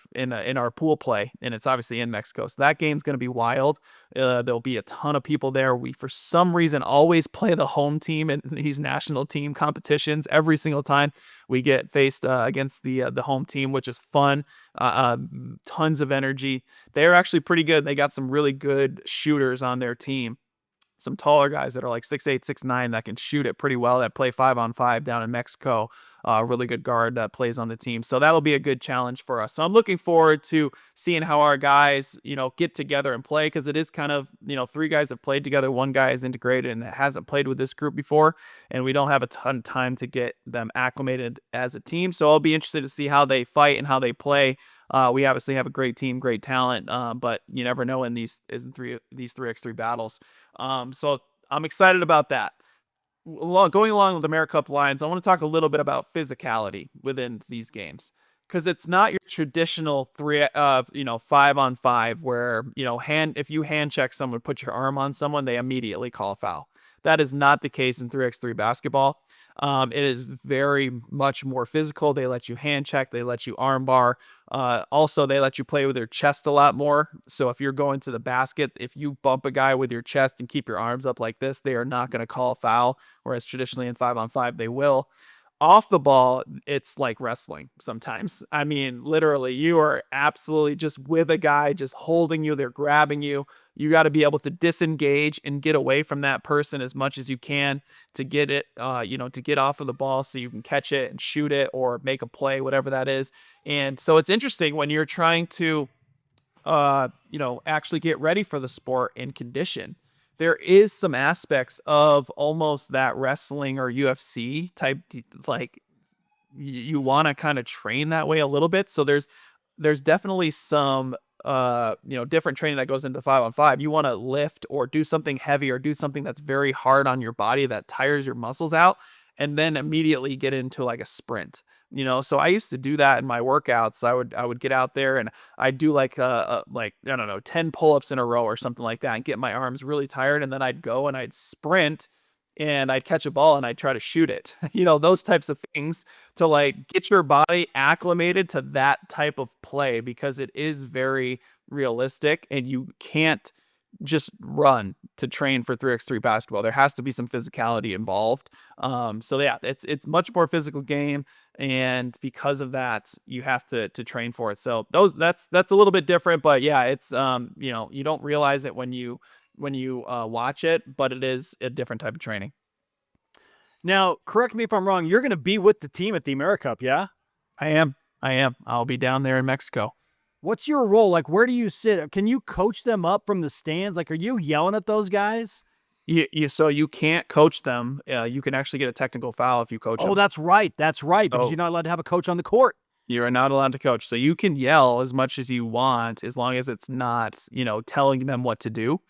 pool play, and it's obviously in Mexico. So that game's going to be wild. There'll be a ton of people there. We, for some reason, always play the home team in these national team competitions. Every single time we get faced against the home team, which is fun. Tons of energy. They're actually pretty good. They got some really good shooters on their team. Some taller guys that are like 6'8", 6'9", that can shoot it pretty well, that play 5-on-5 down in Mexico. Really good guard that plays on the team. So that'll be a good challenge for us. So I'm looking forward to seeing how our guys, get together and play, because it is kind of, 3 guys have played together. 1 guy is integrated and hasn't played with this group before, and we don't have a ton of time to get them acclimated as a team. So I'll be interested to see how they fight and how they play. We obviously have a great team, great talent, but you never know in these 3x3 battles. So I'm excited about that. Going along with the AmeriCup lines, I want to talk a little bit about physicality within these games, because it's not your traditional 5-on-5 where, if you hand check someone, put your arm on someone, they immediately call a foul. That is not the case in 3x3 basketball. It is very much more physical. They let you hand check. They let you arm bar. Also, they let you play with your chest a lot more. So if you're going to the basket, if you bump a guy with your chest and keep your arms up like this, they are not going to call a foul, whereas traditionally in 5-on-5, they will. Off the ball, it's like wrestling sometimes. I mean, literally, you are absolutely just with a guy, just holding you. They're grabbing you. You got to be able to disengage and get away from that person as much as you can to get it, to get off of the ball so you can catch it and shoot it or make a play, whatever that is. And so it's interesting when you're trying to, actually get ready for the sport in condition. There is some aspects of almost that wrestling or UFC type, like you want to kind of train that way a little bit. So there's definitely some, different training that goes into 5-on-5. You want to lift or do something heavy or do something that's very hard on your body that tires your muscles out, and then immediately get into like a sprint. So I used to do that in my workouts. I would get out there and I'd do like 10 pull-ups in a row or something like that and get my arms really tired. And then I'd go and I'd sprint and I'd catch a ball and I'd try to shoot it, those types of things to like get your body acclimated to that type of play, because it is very realistic, and you can't just run to train for 3x3 basketball. There has to be some physicality involved. So yeah, it's much more physical game, and because of that, you have to train for it. So that's a little bit different, but yeah, it's you don't realize it when you watch it, but it is a different type of training. Now, correct me if I'm wrong. You're going to be with the team at the AmeriCup, yeah? I am. I'll be down there in Mexico. What's your role? Like, where do you sit? Can you coach them up from the stands? Like, are you yelling at those guys? So you can't coach them. You can actually get a technical foul if you coach them. Oh, that's right. That's right. Because So- you're not allowed to have a coach on the court. You are not allowed to coach. So you can yell as much as you want, as long as it's not, telling them what to do.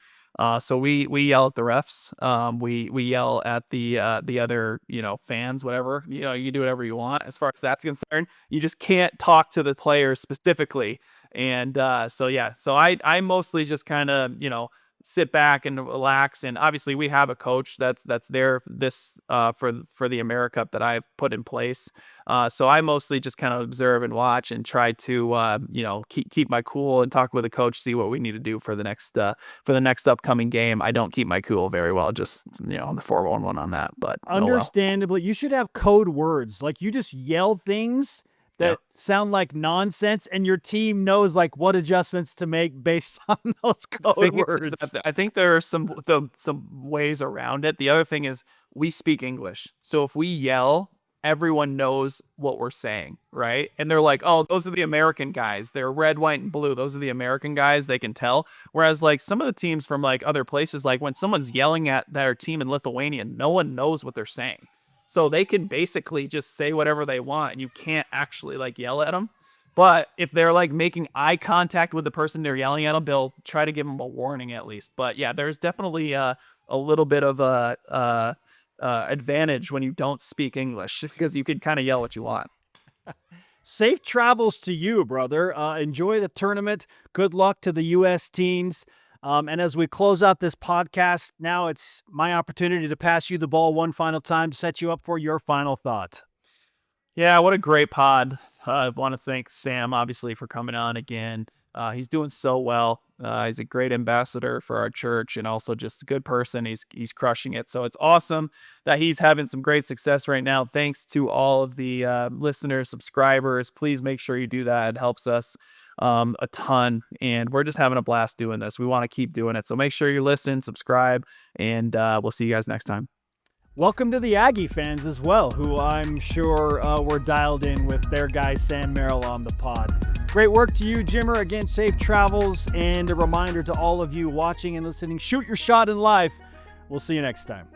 So we yell at the refs. We yell at the other, fans, whatever. You can do whatever you want as far as that's concerned. You just can't talk to the players specifically. And so I mostly just kind of, sit back and relax. And obviously we have a coach that's there for the AmeriCup that I've put in place. So I mostly just kind of observe and watch and try to keep my cool and talk with the coach, see what we need to do for the next upcoming game. I don't keep my cool very well, just on the 4-1-1 on that. But Understandably, you should have code words. Like, you just yell things that sound like nonsense, and your team knows like what adjustments to make based on those code words. I think there are some ways around it. The other thing is we speak English, so if we yell, everyone knows what we're saying, right? And they're like, "Oh, those are the American guys. They're red, white, and blue. Those are the American guys." They can tell. Whereas like some of the teams from like other places, like when someone's yelling at their team in Lithuania, no one knows what they're saying. So they can basically just say whatever they want, and you can't actually like yell at them. But if they're like making eye contact with the person they're yelling at them, they'll try to give them a warning at least. But yeah, there's definitely a little bit of a advantage when you don't speak English, because you can kind of yell what you want. Safe travels to you, brother. Enjoy the tournament. Good luck to the U.S. teams. And as we close out this podcast, now it's my opportunity to pass you the ball one final time to set you up for your final thought. Yeah, what a great pod. I want to thank Sam, obviously, for coming on again. He's doing so well. He's a great ambassador for our church, and also just a good person. He's crushing it. So it's awesome that he's having some great success right now. Thanks to all of the listeners, subscribers. Please make sure you do that. It helps us a ton, and we're just having a blast doing this. We want to keep doing it. So make sure you listen, subscribe, and we'll see you guys next time. Welcome to the Aggie fans as well, who I'm sure were dialed in with their guy Sam Merrill on the pod. Great work to you, Jimmer. Again, safe travels, and a reminder to all of you watching and listening, shoot your shot in life. We'll see you next time.